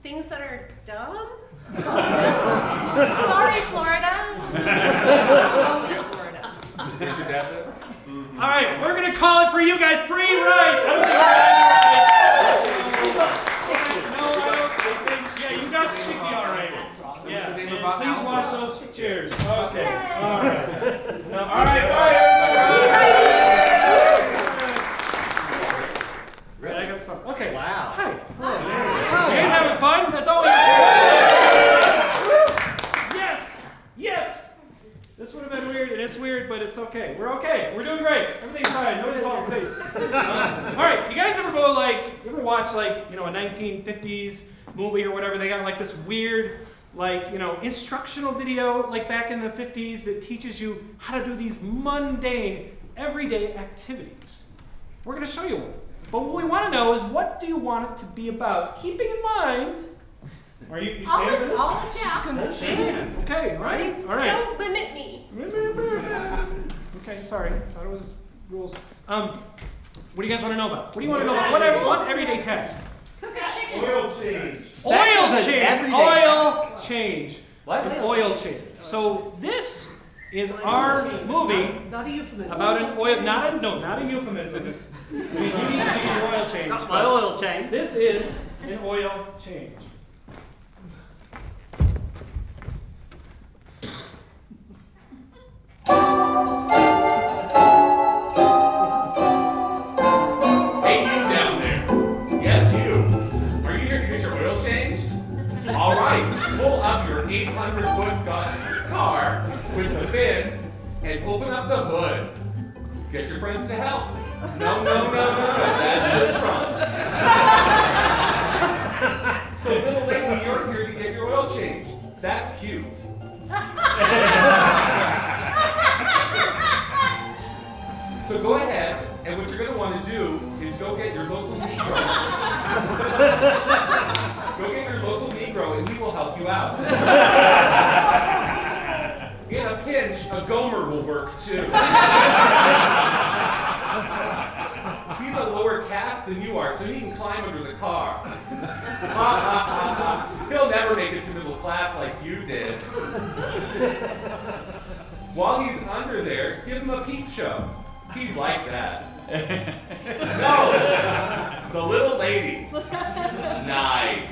Speaker 5: Things that are dumb? Sorry, Florida. Only Florida.
Speaker 4: Is your dad there?
Speaker 8: All right, we're gonna call it for you guys. 3 right. I don't think we're right. No, I don't think. Yeah, you got sticky all right. Yeah.
Speaker 4: the name
Speaker 8: And
Speaker 4: of our
Speaker 8: please
Speaker 4: album?
Speaker 8: wash those chairs. Okay. All right.
Speaker 2: All right, bye
Speaker 8: Right, I got some. Okay.
Speaker 7: Wow.
Speaker 8: Hi. You guys having fun? That's all we Yes. This would have been weird, and it's weird, but it's okay. We're okay. We're doing great. Everything's fine. Nobody's falling asleep. All right. You guys ever go you ever watch a 1950s movie or whatever? They got like this weird like, instructional video like back in the 50s that teaches you how to do these mundane, everyday activities. We're going to show you one. But what we want to know is, what do you want it to be about? Keeping in mind, are you saying this?
Speaker 5: I'll adapt.
Speaker 8: Understand. Okay, all right. All right.
Speaker 5: Don't limit me.
Speaker 8: Okay, sorry. Thought it was rules. What do you guys want to know about? What do you want to know about? What everyday task?
Speaker 5: Cook a chicken.
Speaker 2: Oil change.
Speaker 8: Oil
Speaker 7: Sex is an
Speaker 8: change.
Speaker 7: everyday
Speaker 8: Oil change.
Speaker 7: What?
Speaker 8: An oil change. So this is our movie
Speaker 5: Not a euphemism.
Speaker 8: about an oil. Not a euphemism. I mean, you need to be an oil change.
Speaker 7: My
Speaker 8: but
Speaker 7: oil change.
Speaker 8: This is an oil change.
Speaker 4: Hey, you down there. Yes, you. Are you here to get your oil changed? All right, pull up your 800-foot car with the fins and open up the hood. Get your friends to help. No, that's the trunk. So, little lady, you're here to get your oil changed. That's cute. So go ahead, and what you're going to want to do is go get your local Negro. Go get your local Negro, and he will help you out. In a pinch, a Gomer will work too. He's a lower caste than you are, so he can climb under the car. He'll never make it to middle class like you did. While he's under there, give him a peep show. He'd like that. No! The little lady. Nice.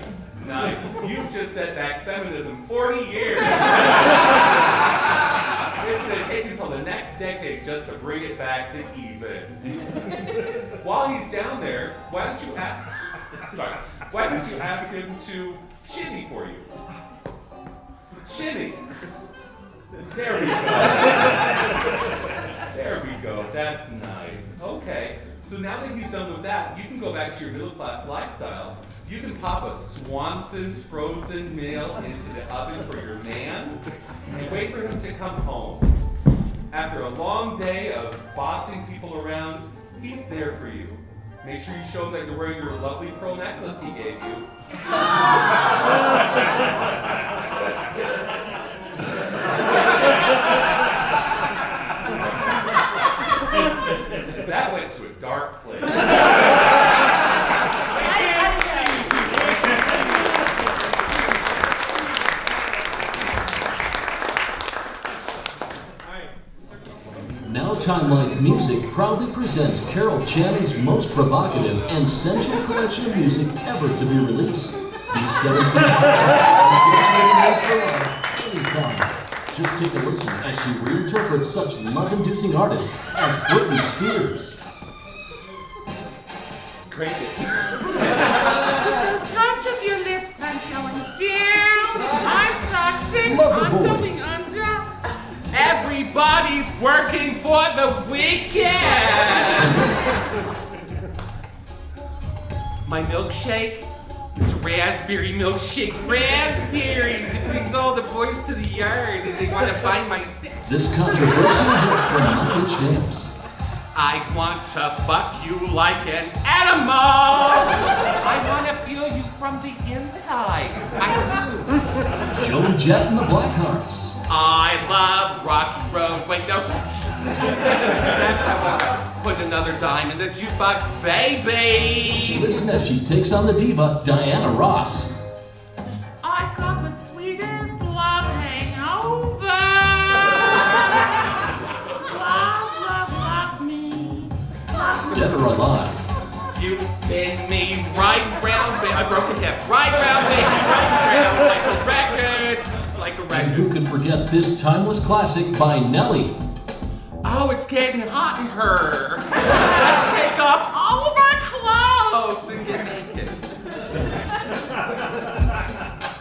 Speaker 4: You've just set back feminism 40 years. It's going to take until the next decade just to bring it back to even. While he's down there, why don't you ask him to shimmy for you? Shimmy. There we go. There we go. That's nice. Okay. So now that he's done with that, you can go back to your middle class lifestyle. You can pop a Swanson's frozen meal into the oven for your man and wait for him to come home. After a long day of bossing people around, he's there for you. Make sure you show him that you're wearing your lovely pearl necklace he gave you. That went to a dark place.
Speaker 10: Now Time Life Music proudly presents Carol Channing's most provocative and sensual collection of music ever to be released. These 17 tracks for life, anytime. Just take a listen as she reinterprets such love-inducing artists as Britney Spears.
Speaker 4: Crank it.
Speaker 11: Touch of your lips, I'm going down. I'm toxic, I'm
Speaker 10: Loverboy.
Speaker 11: going under. Everybody's working for the weekend. My milkshake, it's raspberry milkshake, raspberries. It brings all the boys to the yard and they want to buy my sick.
Speaker 10: This controversial hit from 9-inch Nails.
Speaker 11: I want to fuck you like an animal. I want to feel you from the inside. I do.
Speaker 10: Joan Jett and the Blackhearts.
Speaker 11: I love Rocky Road. Wait, no. That's how I put another dime in the jukebox, baby.
Speaker 10: Listen as she takes on the diva Diana Ross.
Speaker 11: I've got the sweetest love hangover. Love me.
Speaker 10: Dead or Alive.
Speaker 11: You spin me right round, I broke a hip. Right round, baby, right round, like a record.
Speaker 10: And who can forget this timeless classic by Nelly?
Speaker 11: Oh, it's getting hot in her. Let's take off all of our clothes and get naked.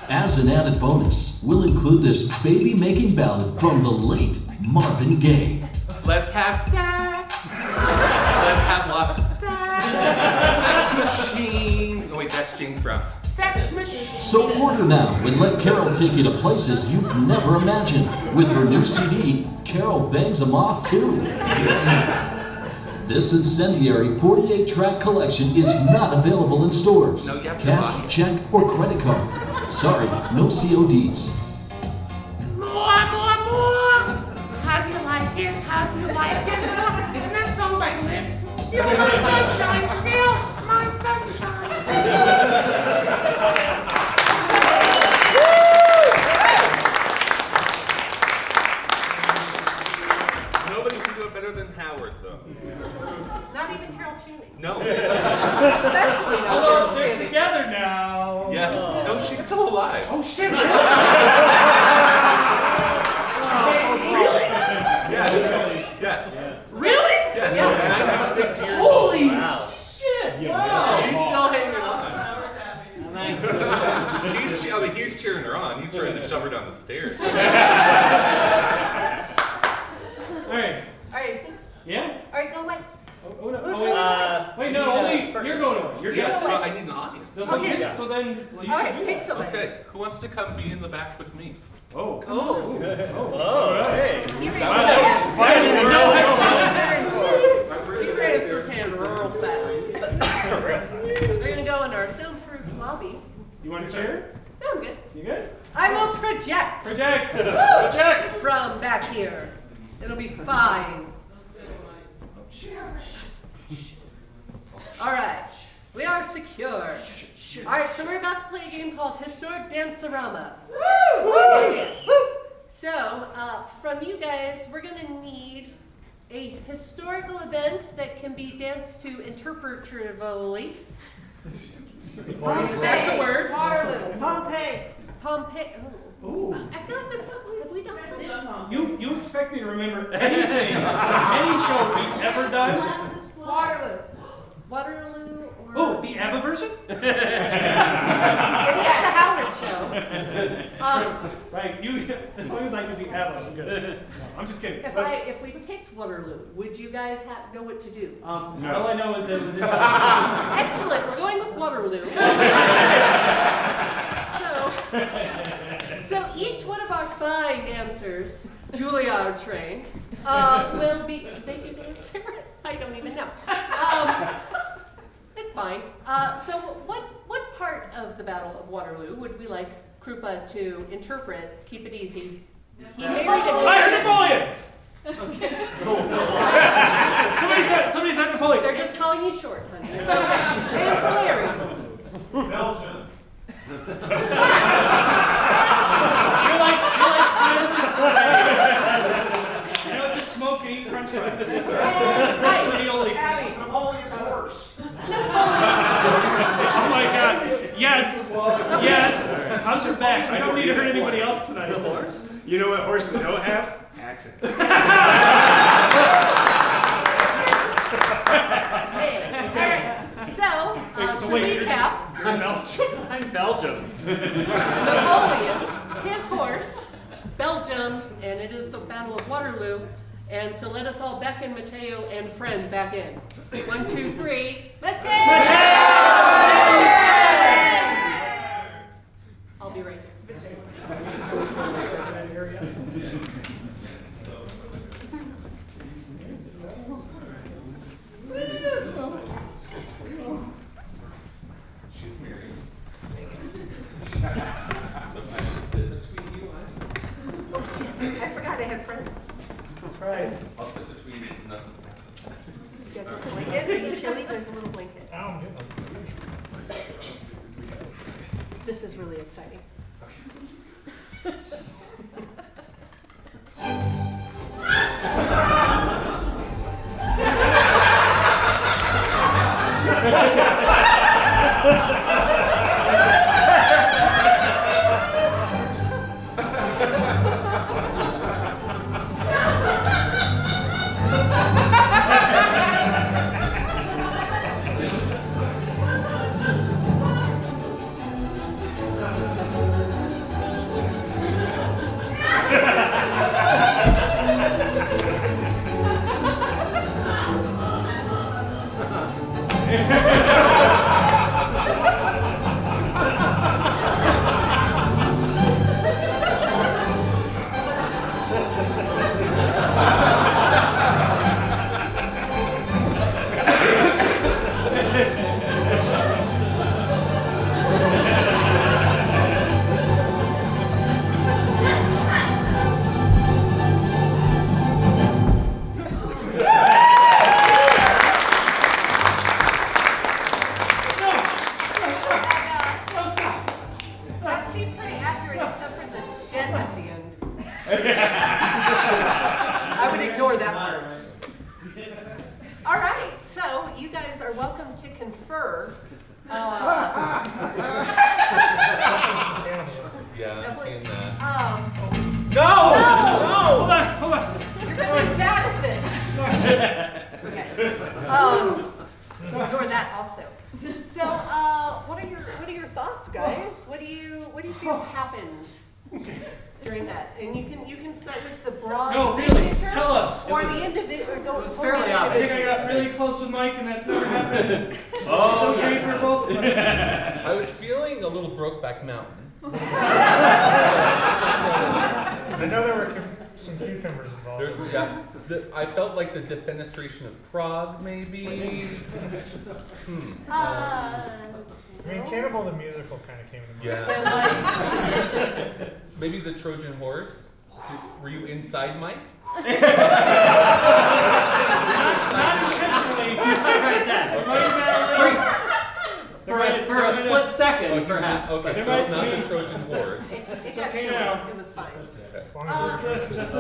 Speaker 10: As an added bonus, we'll include this baby-making ballad from the late Marvin Gaye.
Speaker 11: Let's have sex. Let's have lots of sex. Sex machine. Oh wait, that's James Brown. sex machine.
Speaker 10: So order now and let Carol take you to places you'd never imagined with her new CD, Carol Bangs 'Em Off Too. This incendiary 48-track collection is not available in stores.
Speaker 11: No, you have to buy
Speaker 10: Cash,
Speaker 11: it.
Speaker 10: check, or credit card. Sorry, no CODs.
Speaker 11: More. How do you like it? How do you like it? Isn't that song by Liz? Still my sunshine. Still my sunshine.
Speaker 4: Nobody can do it better than Howard, though.
Speaker 5: Not even Carol Channing.
Speaker 4: No.
Speaker 5: Especially not
Speaker 8: Although
Speaker 5: Carol
Speaker 8: they're
Speaker 5: Channing.
Speaker 8: together now.
Speaker 4: Yeah. No, she's still alive.
Speaker 8: Oh shit!
Speaker 5: Really?
Speaker 4: Yes. Yes.
Speaker 8: Really?
Speaker 4: Yes.
Speaker 5: Yeah.
Speaker 4: She's 96 years old.
Speaker 8: Holy
Speaker 7: Wow.
Speaker 8: shit! Wow.
Speaker 4: She's still hanging on.
Speaker 8: Thank
Speaker 4: He's cheering her on. He's trying to shove her down the stairs.
Speaker 8: All right.
Speaker 5: All right.
Speaker 8: Yeah.
Speaker 5: All right, go away.
Speaker 8: Oh, no.
Speaker 5: Who's
Speaker 8: Oh, wait. Wait, no,
Speaker 7: we need a
Speaker 8: only
Speaker 7: person.
Speaker 8: you're going away. You're
Speaker 4: Yes,
Speaker 8: going away.
Speaker 4: I need an audience.
Speaker 8: So,
Speaker 5: Okay.
Speaker 8: you, so then, well, you
Speaker 5: All
Speaker 8: should
Speaker 5: right,
Speaker 8: do
Speaker 5: pick
Speaker 8: that.
Speaker 5: somebody.
Speaker 4: Okay, who wants to come be in the back with me?
Speaker 8: Oh.
Speaker 5: Oh.
Speaker 8: Oh.
Speaker 7: Oh, hey.
Speaker 5: He raised
Speaker 8: Wow.
Speaker 5: his hand.
Speaker 8: Finally, no.
Speaker 5: He raised his hand real fast. They're gonna go in our soundproof lobby.
Speaker 8: You want a chair?
Speaker 5: No, I'm good.
Speaker 8: You good?
Speaker 5: I will project
Speaker 8: Project. Project.
Speaker 5: from back here. It'll be fine. All right, we are secure. All right, so we're about to play a game called Historic Dance-A-Rama. So, from you guys, we're gonna need a historical event that can be danced to interpretively. That's a word.
Speaker 9: Waterloo. Pompeii.
Speaker 5: Pompeii.
Speaker 8: Ooh.
Speaker 5: I feel like have we done this?
Speaker 8: You expect me to remember anything from any show we've ever done?
Speaker 9: Waterloo.
Speaker 5: Waterloo or...
Speaker 8: Oh, the ABBA version?
Speaker 5: It is the Howard show.
Speaker 8: Right, you, as long as I can do ABBA, I'm good. No, I'm just kidding.
Speaker 5: If we picked Waterloo, would you guys know what to do?
Speaker 8: All I know is that it was just...
Speaker 5: Excellent, we're going with Waterloo. So each one of our fine dancers, Juilliard trained, will be. Do they do dance? I don't even know. It's fine. So what part of the Battle of Waterloo would we like Krupa to interpret? Keep it easy. He married a
Speaker 8: Fire Napoleon! Somebody said Napoleon.
Speaker 5: They're just calling you short, honey. It's okay. And for Larry.
Speaker 6: Belgium.
Speaker 8: You're like you know, just smoke and eat French fries. That's pretty old.
Speaker 6: Napoleon's horse.
Speaker 8: Oh my God! Yes, yes. How's your back? I don't need to hurt anybody else tonight.
Speaker 7: The horse?
Speaker 2: You know what horses don't have? Accents.
Speaker 5: All right. So, to recap,
Speaker 7: I'm Belgium.
Speaker 5: Napoleon, his horse, Belgium, and it is the Battle of Waterloo. And so let us all beckon Mateo and friend back in. 1, 2, 3. Mateo! I'll be right there.
Speaker 4: She's married.
Speaker 5: I forgot I had friends.
Speaker 8: Right.
Speaker 4: I'll sit between you so nothing
Speaker 5: Do you have a blanket? Are you chilly? There's a little blanket. This is really exciting. fur.
Speaker 4: Yeah, I'm seeing that.
Speaker 8: No!
Speaker 5: No!
Speaker 8: Hold on, hold on.
Speaker 5: You're really bad at this. Okay. Ignore that also. So, what are your thoughts, guys? What do you feel happened during that? And you can start with the broad
Speaker 8: No, really,
Speaker 5: picture,
Speaker 8: tell us.
Speaker 5: or the individual.
Speaker 7: It was fairly
Speaker 8: I
Speaker 7: obvious.
Speaker 8: think I got really close with Mike, and that's never happened.
Speaker 7: Oh,
Speaker 8: It's okay for both of us.
Speaker 4: I was feeling a little Brokeback Mountain.
Speaker 6: I know there were some cucumbers involved.
Speaker 4: I felt like the defenestration of Prague, maybe.
Speaker 6: I mean, Cannibal the musical kind of came to mind.
Speaker 4: Yeah. Maybe the Trojan horse. Were you inside, Mike?
Speaker 8: Not intentionally.
Speaker 7: Right then. For a split second, perhaps.
Speaker 4: Okay, so it's not the Trojan horse.
Speaker 5: It got
Speaker 8: okay
Speaker 5: chilly.
Speaker 8: now.
Speaker 5: It was fine.
Speaker 6: As long as
Speaker 8: Just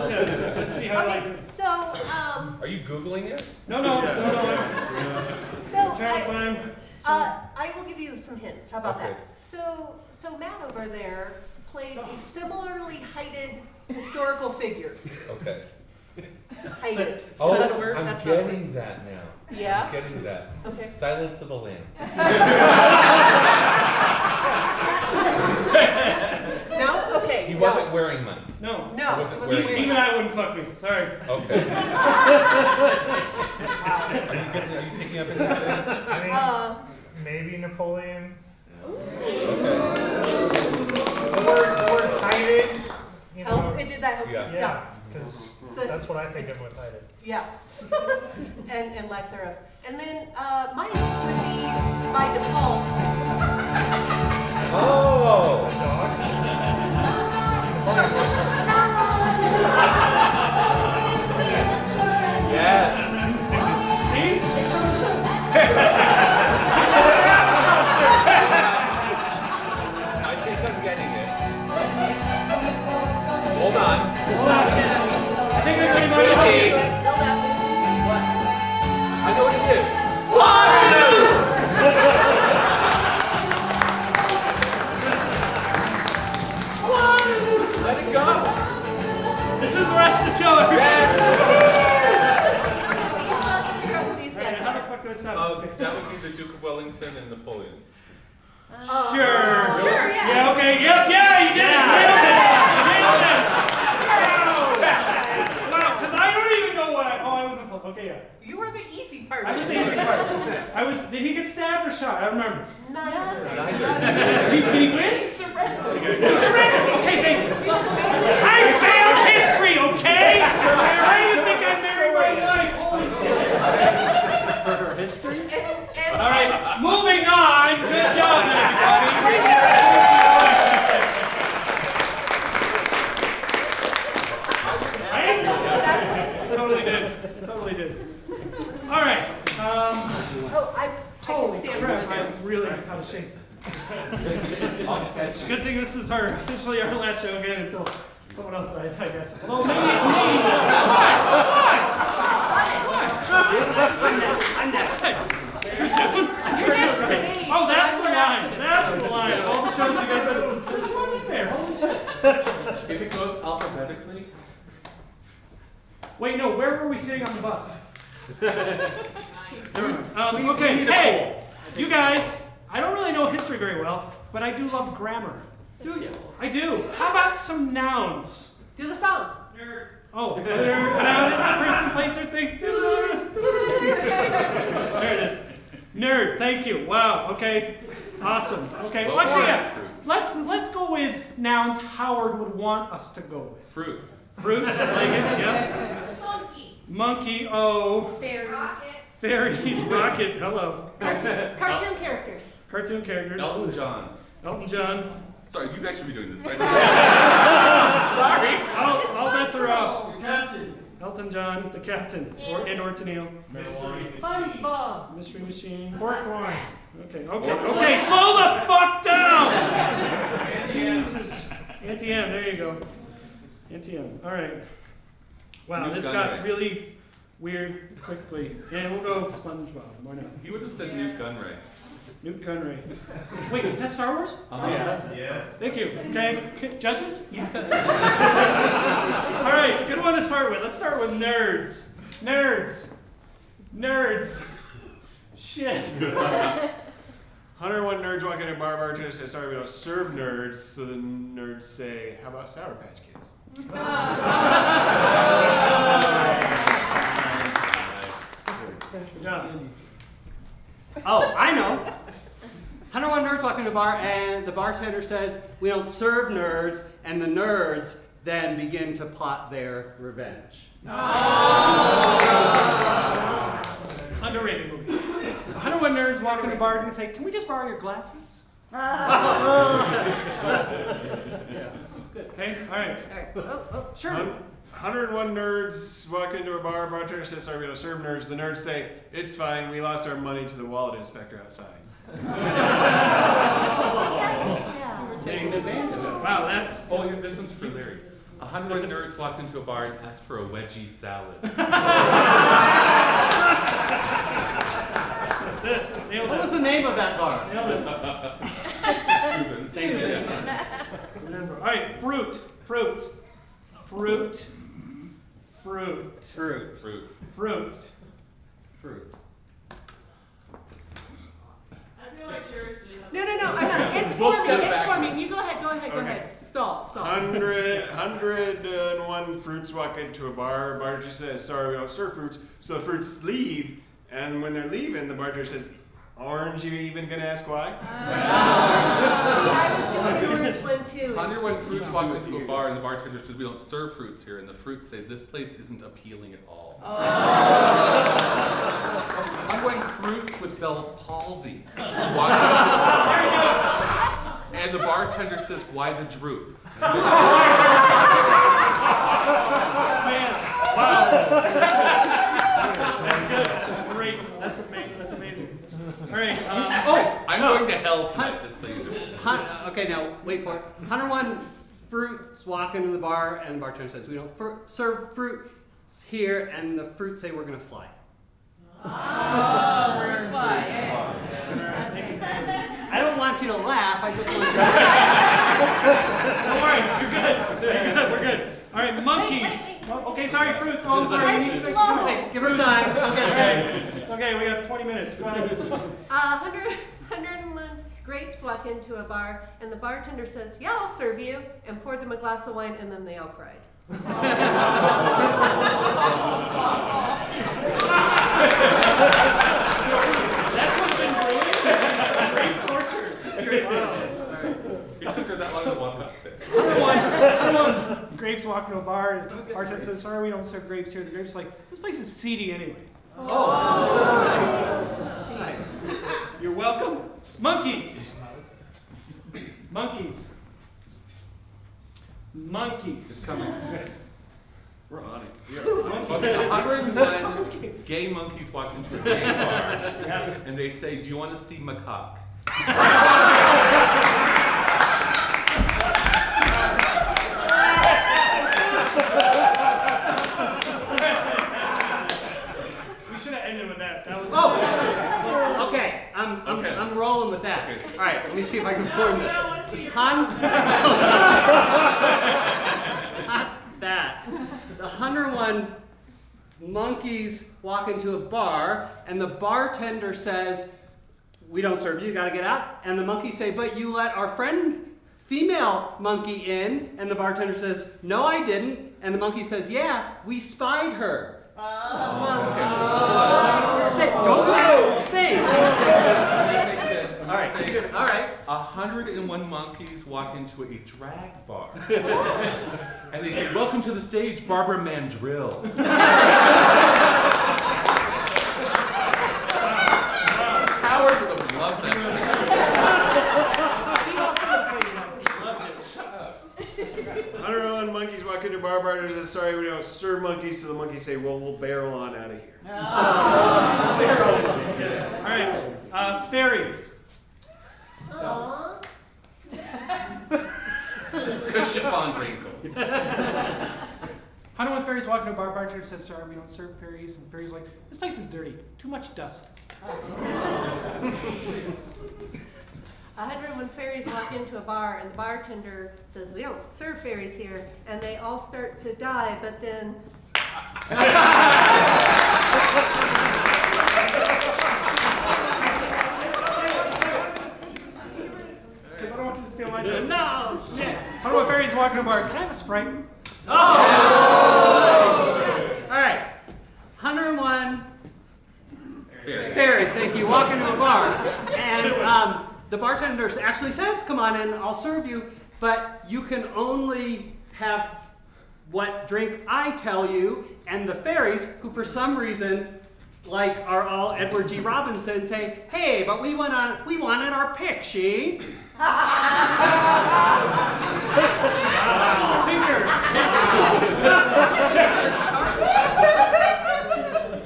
Speaker 8: see how I like
Speaker 5: Okay,
Speaker 8: it.
Speaker 5: so
Speaker 4: Are you Googling it?
Speaker 8: No.
Speaker 5: so
Speaker 8: Trying to find.
Speaker 5: I will give you some hints. How about
Speaker 4: Okay.
Speaker 5: that? So Matt over there played a similarly heighted historical figure.
Speaker 4: Okay.
Speaker 5: Heighted.
Speaker 4: Oh,
Speaker 5: Is that a word?
Speaker 4: I'm
Speaker 5: That's not a word.
Speaker 4: getting that now.
Speaker 5: Yeah?
Speaker 4: I'm getting that.
Speaker 5: Okay.
Speaker 4: Silence of the Lambs.
Speaker 5: No? Okay.
Speaker 4: He
Speaker 5: no.
Speaker 4: wasn't wearing mine.
Speaker 8: No.
Speaker 5: No,
Speaker 4: wasn't
Speaker 5: it
Speaker 4: wearing
Speaker 5: wasn't wearing
Speaker 8: Even I wouldn't fuck me. Sorry.
Speaker 4: Okay. Are you picking up anything?
Speaker 6: I mean, maybe Napoleon. The word hided, you know.
Speaker 5: Help. It did that help?
Speaker 4: Yeah.
Speaker 6: Yeah, because
Speaker 5: So-
Speaker 6: that's what I think of with hided.
Speaker 5: Yeah. and lack thereof. And then mine would be by default.
Speaker 4: Oh!
Speaker 6: A dog.
Speaker 4: Yes.
Speaker 8: See?
Speaker 4: I think I'm getting it. Hold on.
Speaker 8: Hold on. I think I pretty much
Speaker 4: Really? I know what it is. Let it go.
Speaker 8: This is the rest of the show, everybody.
Speaker 5: These
Speaker 8: Alright,
Speaker 5: guys
Speaker 8: how the
Speaker 5: are.
Speaker 8: fuck do I stop? Okay.
Speaker 4: That would be the Duke of Wellington and Napoleon.
Speaker 8: Sure.
Speaker 5: Sure, yeah.
Speaker 8: Yeah, okay. Yep, yeah, you did it. Nailed it. Nailed it. Wow, because I don't even know what I was on. Okay, yeah.
Speaker 5: You were the easy part.
Speaker 8: I was the easy part. Did he get stabbed or shot? I don't remember. Did he win? He surrendered. Okay, thanks. I failed history, okay? I didn't think I married my wife. Holy shit.
Speaker 7: For her history?
Speaker 8: All right, moving on. Good job, everybody. I totally did. All right.
Speaker 5: I can
Speaker 8: Holy
Speaker 5: stand
Speaker 8: crap,
Speaker 5: for
Speaker 8: I'm really out of shape. It's a good thing this is officially our last show again until someone else dies, I guess. Although maybe it's me.
Speaker 7: I'm next.
Speaker 8: You're soon?
Speaker 5: You're next to me.
Speaker 8: Oh, that's the
Speaker 5: I'm
Speaker 8: line.
Speaker 5: next to
Speaker 8: That's the line. All the shows you guys have. There's one in there. Holy shit.
Speaker 4: If it goes alphabetically.
Speaker 8: Wait, no, where were we sitting on the bus? Okay, hey, you guys, I don't really know history very well, but I do love grammar.
Speaker 7: Do you?
Speaker 8: I do. How about some nouns?
Speaker 5: Do the song.
Speaker 8: Oh, noun is a person, place, or thing. There it is. Nerd, thank you. Wow, okay. Awesome. Okay, well, actually, yeah. Let's go with nouns Howard would want us to go with.
Speaker 4: Fruit.
Speaker 8: Fruit, like it, yep. Monkey, oh.
Speaker 5: Fairy.
Speaker 8: Fairies, rocket, hello.
Speaker 5: Cartoon characters.
Speaker 8: Cartoon characters.
Speaker 4: Elton John.
Speaker 8: Elton John.
Speaker 4: Sorry, you guys should be doing this.
Speaker 8: Sorry. All bets are off. Elton John, the captain, or Tennille. SpongeBob. Mystery Machine.
Speaker 6: Pork loin.
Speaker 8: Okay, slow the fuck down! Jesus. Auntie Anne, there you go. Auntie Anne, all right. Wow,
Speaker 4: Newt
Speaker 8: this
Speaker 4: Gunray.
Speaker 8: got really weird quickly. And we'll go SpongeBob, why not?
Speaker 4: He would have said Newt Gunray.
Speaker 8: Newt Gunray. Wait, is that Star Wars?
Speaker 3: Yeah.
Speaker 2: Yes.
Speaker 8: Thank you. Okay, judges? Yes. All right, good one to start with. Let's start with nerds. Nerds. Shit.
Speaker 2: 101 nerds walk into a bar. Bartender says, "Sorry, we don't serve nerds." So the nerds say, "How about Sour Patch Kids?"
Speaker 8: Good job.
Speaker 7: Oh, I know. 101 nerds walk into a bar, and the bartender says, "We don't serve nerds," and the nerds then begin to plot their revenge.
Speaker 8: Underrated movie. 101 nerds walk in the bar and say, "Can we just borrow your glasses?"
Speaker 7: Yeah, that's good.
Speaker 8: Okay, all right. Sure.
Speaker 2: 101 nerds walk into a bar. Bartender says, "Sorry, we don't serve nerds." The nerds say, "It's fine. We lost our money to the wallet inspector outside."
Speaker 7: We're taking advantage of it.
Speaker 8: Wow, that.
Speaker 4: Oh, yeah, this one's for Larry. 100 nerds walk into a bar and ask for a wedgie salad.
Speaker 8: That's it. Nailed
Speaker 7: What
Speaker 8: it.
Speaker 7: was the name of that bar?
Speaker 8: Nailed it.
Speaker 7: Thank you.
Speaker 8: All right, fruit.
Speaker 5: No, I'm not. It's
Speaker 4: We'll
Speaker 5: forming,
Speaker 4: step
Speaker 5: it's
Speaker 4: back.
Speaker 5: forming. You go ahead, go
Speaker 2: Okay.
Speaker 5: ahead. Stall.
Speaker 2: 101 fruits walk into a bar. Bartender says, "Sorry, we don't serve fruits." So the fruits leave, and when they're leaving, the bartender says, "Orange, you even gonna ask why?"
Speaker 5: I was doing the orange one too.
Speaker 4: 101 fruits walk into a bar and the bartender says, "We don't serve fruits here," and the fruits say, "This place isn't appealing at all." I'm going fruits with Bell's palsy. And the bartender says, "Why the droop?"
Speaker 8: Man, wow. That's good. That's great. That's amazing. All right.
Speaker 4: I'm going to hell tonight, just so you know.
Speaker 7: Okay, now wait for it. 101 fruits walk into the bar, and the bartender says, "We don't serve fruit here," and the fruits say, "We're going to fly." I don't want you to laugh. I just want you to.
Speaker 8: Don't worry, you're good. We're good. All right, monkeys. Okay, sorry, fruits. Oh, I'm sorry.
Speaker 7: Okay, give her time.
Speaker 8: It's okay. We got 20 minutes. Go ahead.
Speaker 5: 101 grapes walk into a bar, and the bartender says, "Yeah, I'll serve you," and poured them a glass of wine, and then they all cried.
Speaker 8: That's what's been brewing. Great torture.
Speaker 4: It took her that long to walk up there.
Speaker 8: 101 grapes walk into a bar, and the bartender says, "Sorry, we don't serve grapes here." The grapes are like, "This place is seedy anyway."
Speaker 7: Nice.
Speaker 8: You're welcome. Monkeys.
Speaker 4: It's coming.
Speaker 2: We're on it.
Speaker 4: Okay, 101 gay monkeys walk into a gay bar and they say, "Do you want to see macaque?"
Speaker 8: We should have ended with that. That was.
Speaker 7: Okay. I'm rolling with that.
Speaker 4: Okay.
Speaker 7: All right, let me see if I can form this. That. The 101 monkeys walk into a bar, and the bartender says, "We don't serve you, you gotta get out." And the monkeys say, "But you let our friend, female monkey, in." And the bartender says, "No, I didn't." And the monkey says, "Yeah, we spied her." Don't think.
Speaker 4: All right.
Speaker 7: All right.
Speaker 4: 101 monkeys walk into a drag bar. And they say, "Welcome to the stage, Barbara Mandrill." Howard would have loved that shit.
Speaker 2: 101 monkeys walk into a bar. Bartender says, "Sorry, we don't serve monkeys." So the monkeys say, "Well, we'll barrel on out of here."
Speaker 8: All right. Fairies.
Speaker 4: Because chiffon wrinkle.
Speaker 8: 101 fairies walk into a bar. Bartender says, "Sorry, we don't serve fairies." And the fairy's like, "This place is dirty. Too much dust."
Speaker 12: 101 fairies walk into a bar, and the bartender says, "We don't serve fairies here," and they all start to die, but then...
Speaker 8: Because I don't want you to steal my joke.
Speaker 7: No! Shit!
Speaker 8: 101 fairies walk into a bar. Can I have a Sprite?
Speaker 7: Oh! All right. 101 fairies, thank you, walk into a bar. And the bartender actually says, "Come on in, I'll serve you, but you can only have what drink I tell you." And the fairies, who for some reason, like are all Edward G. Robinson, say, "Hey, but we wanted our picture."
Speaker 8: Finger.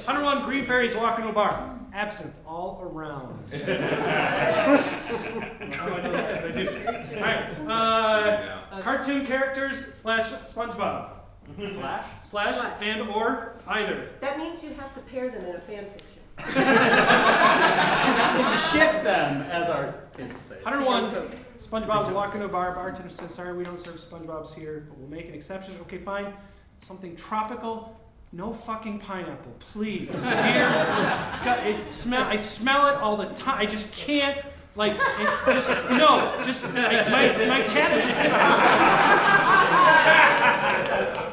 Speaker 8: 101 green fairies walk into a bar. Absent all around. Alright, cartoon characters / SpongeBob. Slash and or either.
Speaker 12: That means you have to pair them in a fan fiction.
Speaker 7: Ship them, as our kids say.
Speaker 8: 101 SpongeBob's walk into a bar. Bartender says, "Sorry, we don't serve SpongeBob's here, but we'll make an exception." Okay, fine. Something tropical. No fucking pineapple, please. Dear, God, I smell it all the time. I just can't, my cat is just...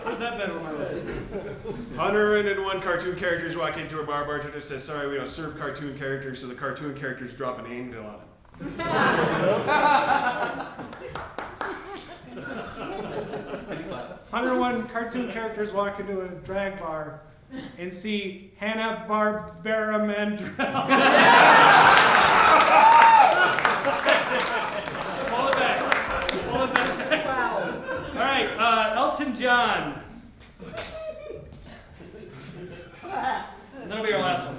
Speaker 8: How's that better with my leg?
Speaker 2: 101 cartoon characters walk into a bar. Bartender says, "Sorry, we don't serve cartoon characters," so the cartoon characters drop an anvil on it.
Speaker 8: 101 cartoon characters walk into a drag bar and see Hanna-Barbera Mandrell. Pull it back. Wow. All right, Elton John. That'll be our last one.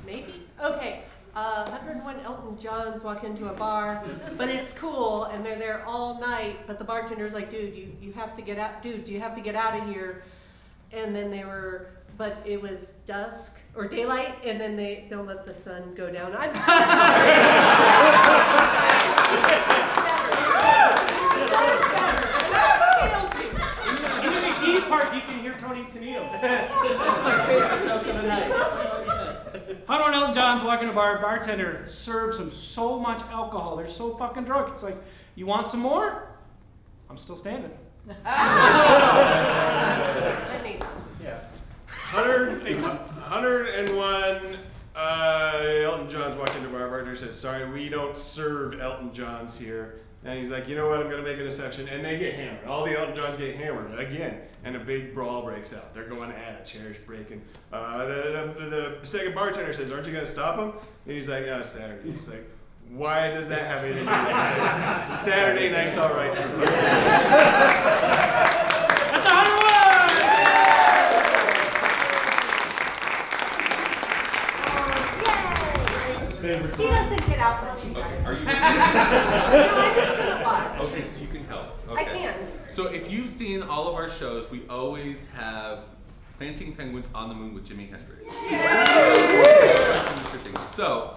Speaker 12: Maybe? Okay. 101 Elton Johns walk into a bar, but it's cool, and they're there all night, but the bartender's like, "Dude, you have to get out, dudes, you have to get out of here." And then but it was dusk, or daylight, and then they don't let the sun go down. I'm
Speaker 8: Even the E part, you can hear Tony Tenille.
Speaker 7: That's my favorite joke of the night.
Speaker 8: 101 Elton John's walking a bar. Bartender serves them so much alcohol. They're so fucking drunk. It's like, "You want some more?" I'm still standing.
Speaker 2: 101 Elton Johns walked into a bar. Bartender says, "Sorry, we don't serve Elton Johns here." And he's like, "You know what, I'm going to make an exception." And they get hammered. All the Elton Johns get hammered again. And a big brawl breaks out. They're going at it, chairs breaking. The second bartender says, "Aren't you going to stop them?" And he's like, "No, it's Saturday." He's like, "Why does that have anything to do with it? Saturday night's all right for me."
Speaker 8: That's 101!
Speaker 12: He doesn't get out much, you guys.
Speaker 4: Are you?
Speaker 12: No, I'm just gonna watch.
Speaker 4: Okay, so you can help. Okay.
Speaker 12: I can.
Speaker 4: So if you've seen all of our shows, we always have Planting Penguins on the Moon with Jimi Hendrix. So,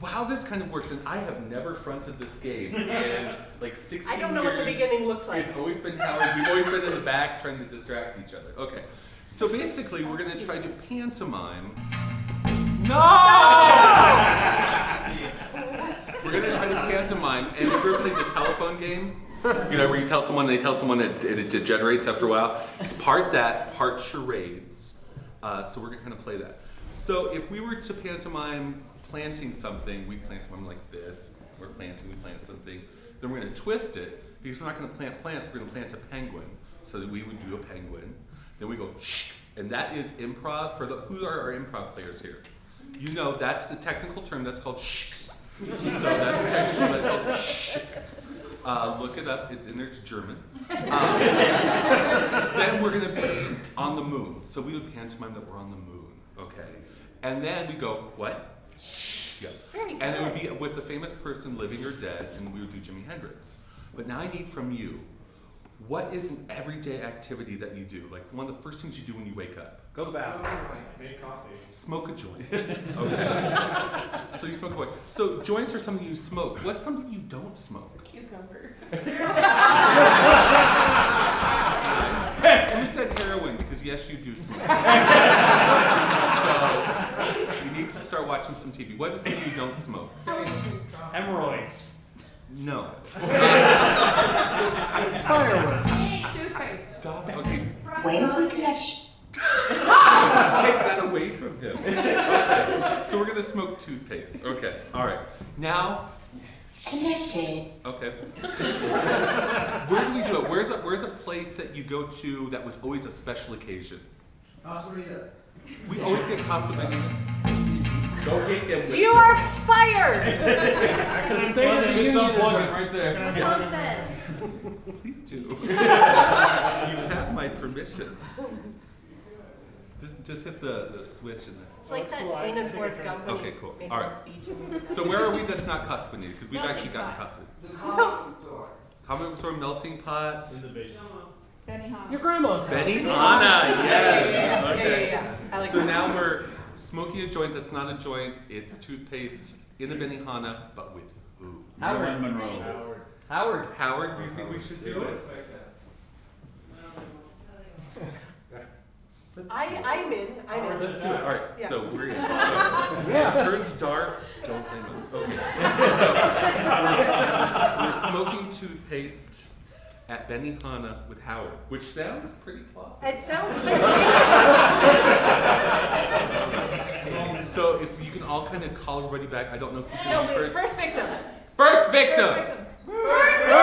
Speaker 4: how this kind of works, and I have never fronted this game in like 16 years.
Speaker 12: I don't know what the beginning looks like.
Speaker 4: It's always been Howard. We've always been in the back trying to distract each other. Okay. So basically, we're going to try to pantomime.
Speaker 8: No!
Speaker 4: We're going to try to pantomime, and we're playing the telephone game. You know, where you tell someone, they tell someone that it degenerates after a while. It's part that, part charades. So we're going to kind of play that. So if we were to pantomime planting something, we pantomime like this. We're planting, we plant something. Then we're going to twist it, because we're not going to plant plants, we're going to plant a penguin. So that we would do a penguin. Then we go shh, and that is improv. Who are our improv players here? You know, that's the technical term, that's called shh. So that's technical, that's called shh. Look it up, it's in there, it's German. Then we're gonna be on the moon. So we would pantomime that we're on the moon, okay? And then we go, what? Shh, yeah. And it would be with a famous person, living or dead, and we would do Jimi Hendrix. But now I need from you, What is an everyday activity that you do? Like one of the first things you do when you wake up?
Speaker 2: Go to the bathroom. Make coffee.
Speaker 4: Smoke a joint. Okay. So you smoke a joint. So joints are something you smoke. What's something you don't smoke?
Speaker 5: Cucumber.
Speaker 4: You said heroin because yes, you do smoke. So you need to start watching some TV. What is something you don't smoke?
Speaker 6: Hemorrhoids.
Speaker 4: No.
Speaker 6: Fireworks.
Speaker 5: Toothpaste.
Speaker 4: Stop. Okay.
Speaker 9: Wait connection.
Speaker 4: Take that away from him. Okay. So we're gonna smoke toothpaste. Okay. All right. Now.
Speaker 9: Connected.
Speaker 4: Okay. Where do we do it? Where's a place that you go to that was always a special occasion?
Speaker 3: Casarita.
Speaker 4: We always get Casarita. Go hit him with
Speaker 12: You are fired!
Speaker 1: The State of the Union
Speaker 4: right there.
Speaker 9: Tom Fez.
Speaker 4: Please do. You have my permission. Just hit the switch and then.
Speaker 12: It's like that
Speaker 6: cool.
Speaker 12: scene
Speaker 6: I
Speaker 12: in
Speaker 6: think
Speaker 12: Forrest
Speaker 6: I
Speaker 12: Gump
Speaker 4: Okay,
Speaker 12: when he's
Speaker 4: cool.
Speaker 12: making
Speaker 4: All
Speaker 12: a
Speaker 4: right.
Speaker 12: speech.
Speaker 4: So where are we that's not Casarita? Because we've actually gotten Casarita.
Speaker 3: The comic store.
Speaker 4: Comic store, melting pot.
Speaker 6: In the basement.
Speaker 1: Your grandma's house.
Speaker 4: Benihana, yes. Okay.
Speaker 12: Yeah. I like
Speaker 4: So
Speaker 12: that.
Speaker 4: now we're smoking a joint that's not a joint. It's toothpaste in a Benihana, but with who?
Speaker 3: Howard Monroe. Howard.
Speaker 4: Howard, do you think we should do it?
Speaker 12: I'm in.
Speaker 4: Let's do it. All right.
Speaker 12: Yeah.
Speaker 4: So we're in. So it turns dark. Don't blame us. Okay. So we're smoking toothpaste at Benihana with Howard, which sounds pretty plausible.
Speaker 12: It sounds like
Speaker 4: So if you can all kind of call everybody back, I don't know who's
Speaker 12: No,
Speaker 4: going to be
Speaker 12: wait,
Speaker 4: first.
Speaker 12: first victim.
Speaker 4: First victim.
Speaker 12: First victim!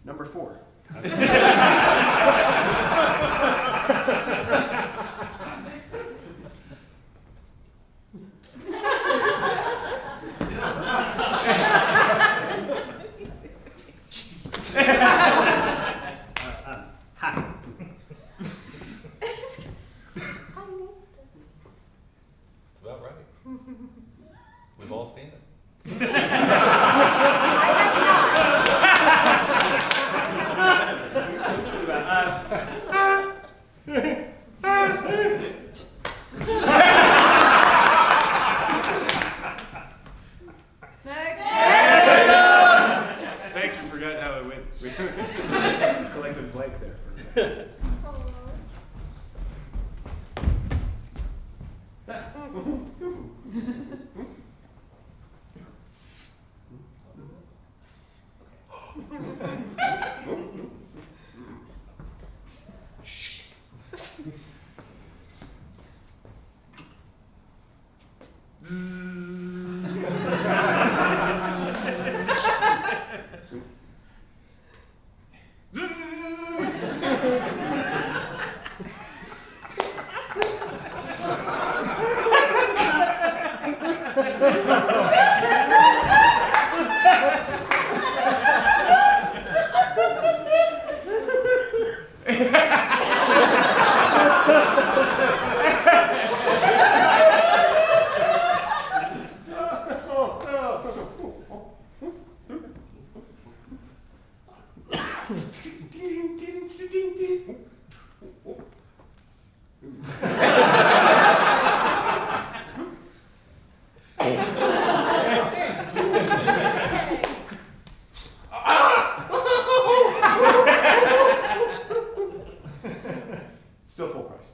Speaker 2: Number 4.
Speaker 4: It's about right. We've all seen it.
Speaker 2: Thanks for forgetting how it went. We collected blank there for a minute. Still full price.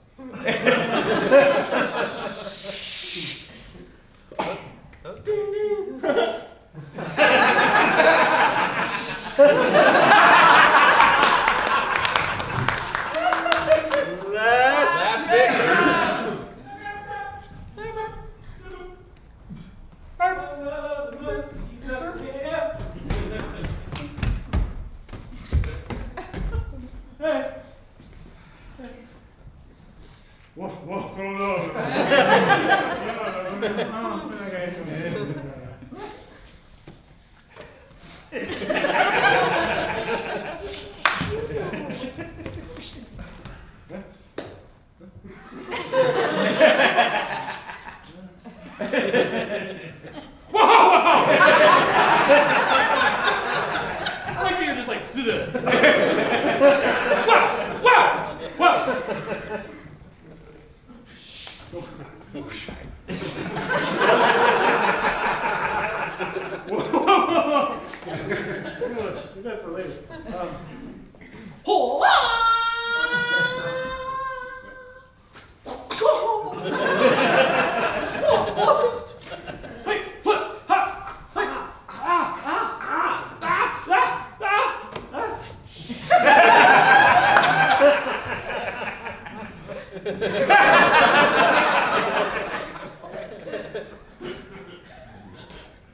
Speaker 4: Last victory.
Speaker 8: Whoa, hold on. I like how you're just like, wow. Leave that for later.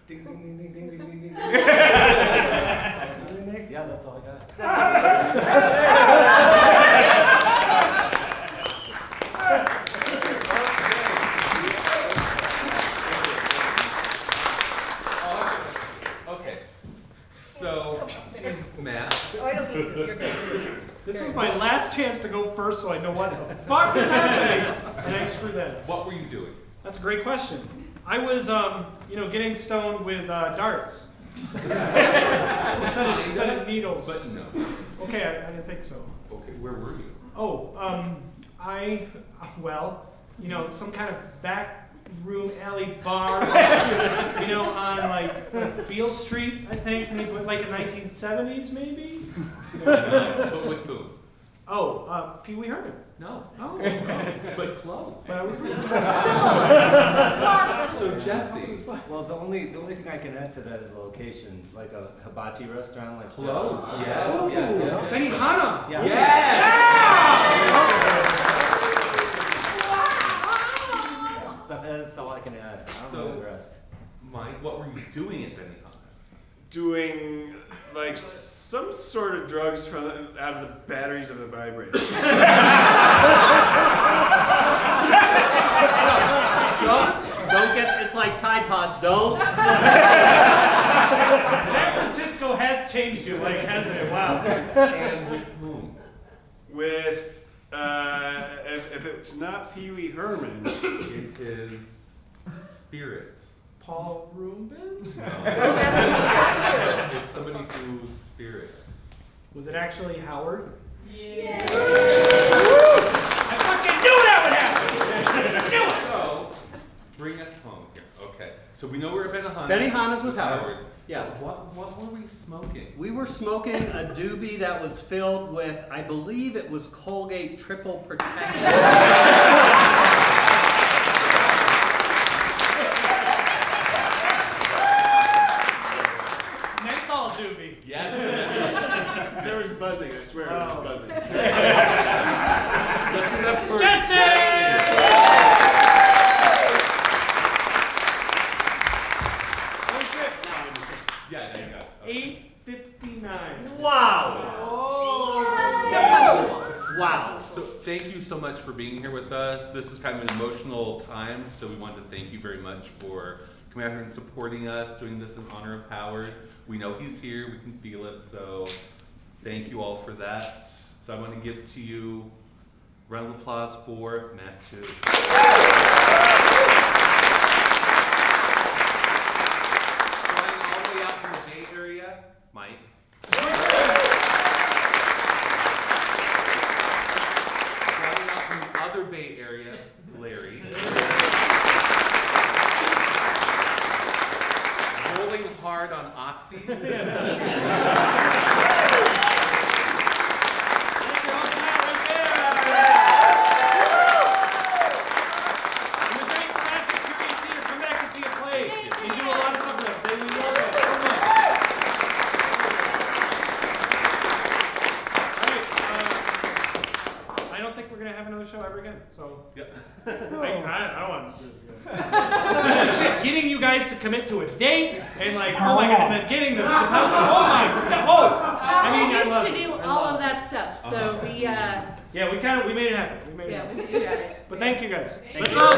Speaker 8: Ding, ding, ding, ding, ding, ding, ding, ding. Yeah, that's all I got.
Speaker 4: Okay. So, Matt.
Speaker 12: Oh, I don't need you. You're good.
Speaker 8: This was my last chance to go first, so I know what the fuck is happening, and I screwed that up.
Speaker 4: What were you doing?
Speaker 8: That's a great question. I was, getting stoned with darts. instead of needles.
Speaker 4: But no.
Speaker 8: Okay, I didn't think so.
Speaker 4: Okay, where were you?
Speaker 8: Oh, you know, some kind of back room alley bar, you know, on like Beale Street, I think, maybe like in 1970s, maybe.
Speaker 4: But with who?
Speaker 8: Oh, Pee Wee Herman.
Speaker 4: No.
Speaker 8: Oh,
Speaker 4: But close.
Speaker 8: but I was.
Speaker 4: So Jesse.
Speaker 13: Well, the only thing I can add to that is the location, like a hibachi restaurant, like
Speaker 4: Close. Yes.
Speaker 8: Benihana.
Speaker 13: Yeah. That's all I can add. I don't know the rest.
Speaker 4: Mike, what were you doing at Benihana?
Speaker 2: Doing like some sort of drugs out of the batteries of a vibrator.
Speaker 7: Don't get, it's like Tide Pods, don't.
Speaker 8: San Francisco has changed you, like, hasn't it? Wow.
Speaker 4: And with whom?
Speaker 2: With, if it's not Pee Wee Herman,
Speaker 4: It's his spirit.
Speaker 8: Paul Rubin?
Speaker 4: It's somebody whose spirit.
Speaker 8: Was it actually Howard?
Speaker 9: Yeah.
Speaker 8: I fucking knew that would happen! I knew it!
Speaker 4: So, bring us home here. Okay. So we know we're at Benihana.
Speaker 7: Benihana's with Howard. Yes.
Speaker 4: What were we smoking?
Speaker 7: We were smoking a doobie that was filled with, I believe it was Colgate Triple Protection.
Speaker 8: Menthol doobie.
Speaker 4: Yes.
Speaker 2: there was buzzing, I swear it was buzzing.
Speaker 4: Let's give it up for
Speaker 8: Jesse!
Speaker 4: Yeah, there you go.
Speaker 8: 8:59.
Speaker 7: Wow.
Speaker 8: Oh.
Speaker 7: Wow.
Speaker 4: So thank you so much for being here with us. This is kind of an emotional time, so we wanted to thank you very much for coming out here and supporting us, doing this in honor of Howard. We know he's here, we can feel it, so thank you all for that. So I want to give to you a round of applause for Matt too. Flying all the way out from the Bay Area, Mike. Flying out from the other Bay Area, Larry. Rolling hard on oxys.
Speaker 8: Show ever again, so
Speaker 4: Yep.
Speaker 8: I don't want to do this again. Shit, getting you guys to commit to a date and like, oh my god, and then getting them. Oh my god, I mean, I love
Speaker 5: to do all of that stuff, so we
Speaker 8: yeah, we made it happen. We made it happen.
Speaker 5: we got it.
Speaker 8: But thank you guys.
Speaker 5: Thank
Speaker 8: Let's all.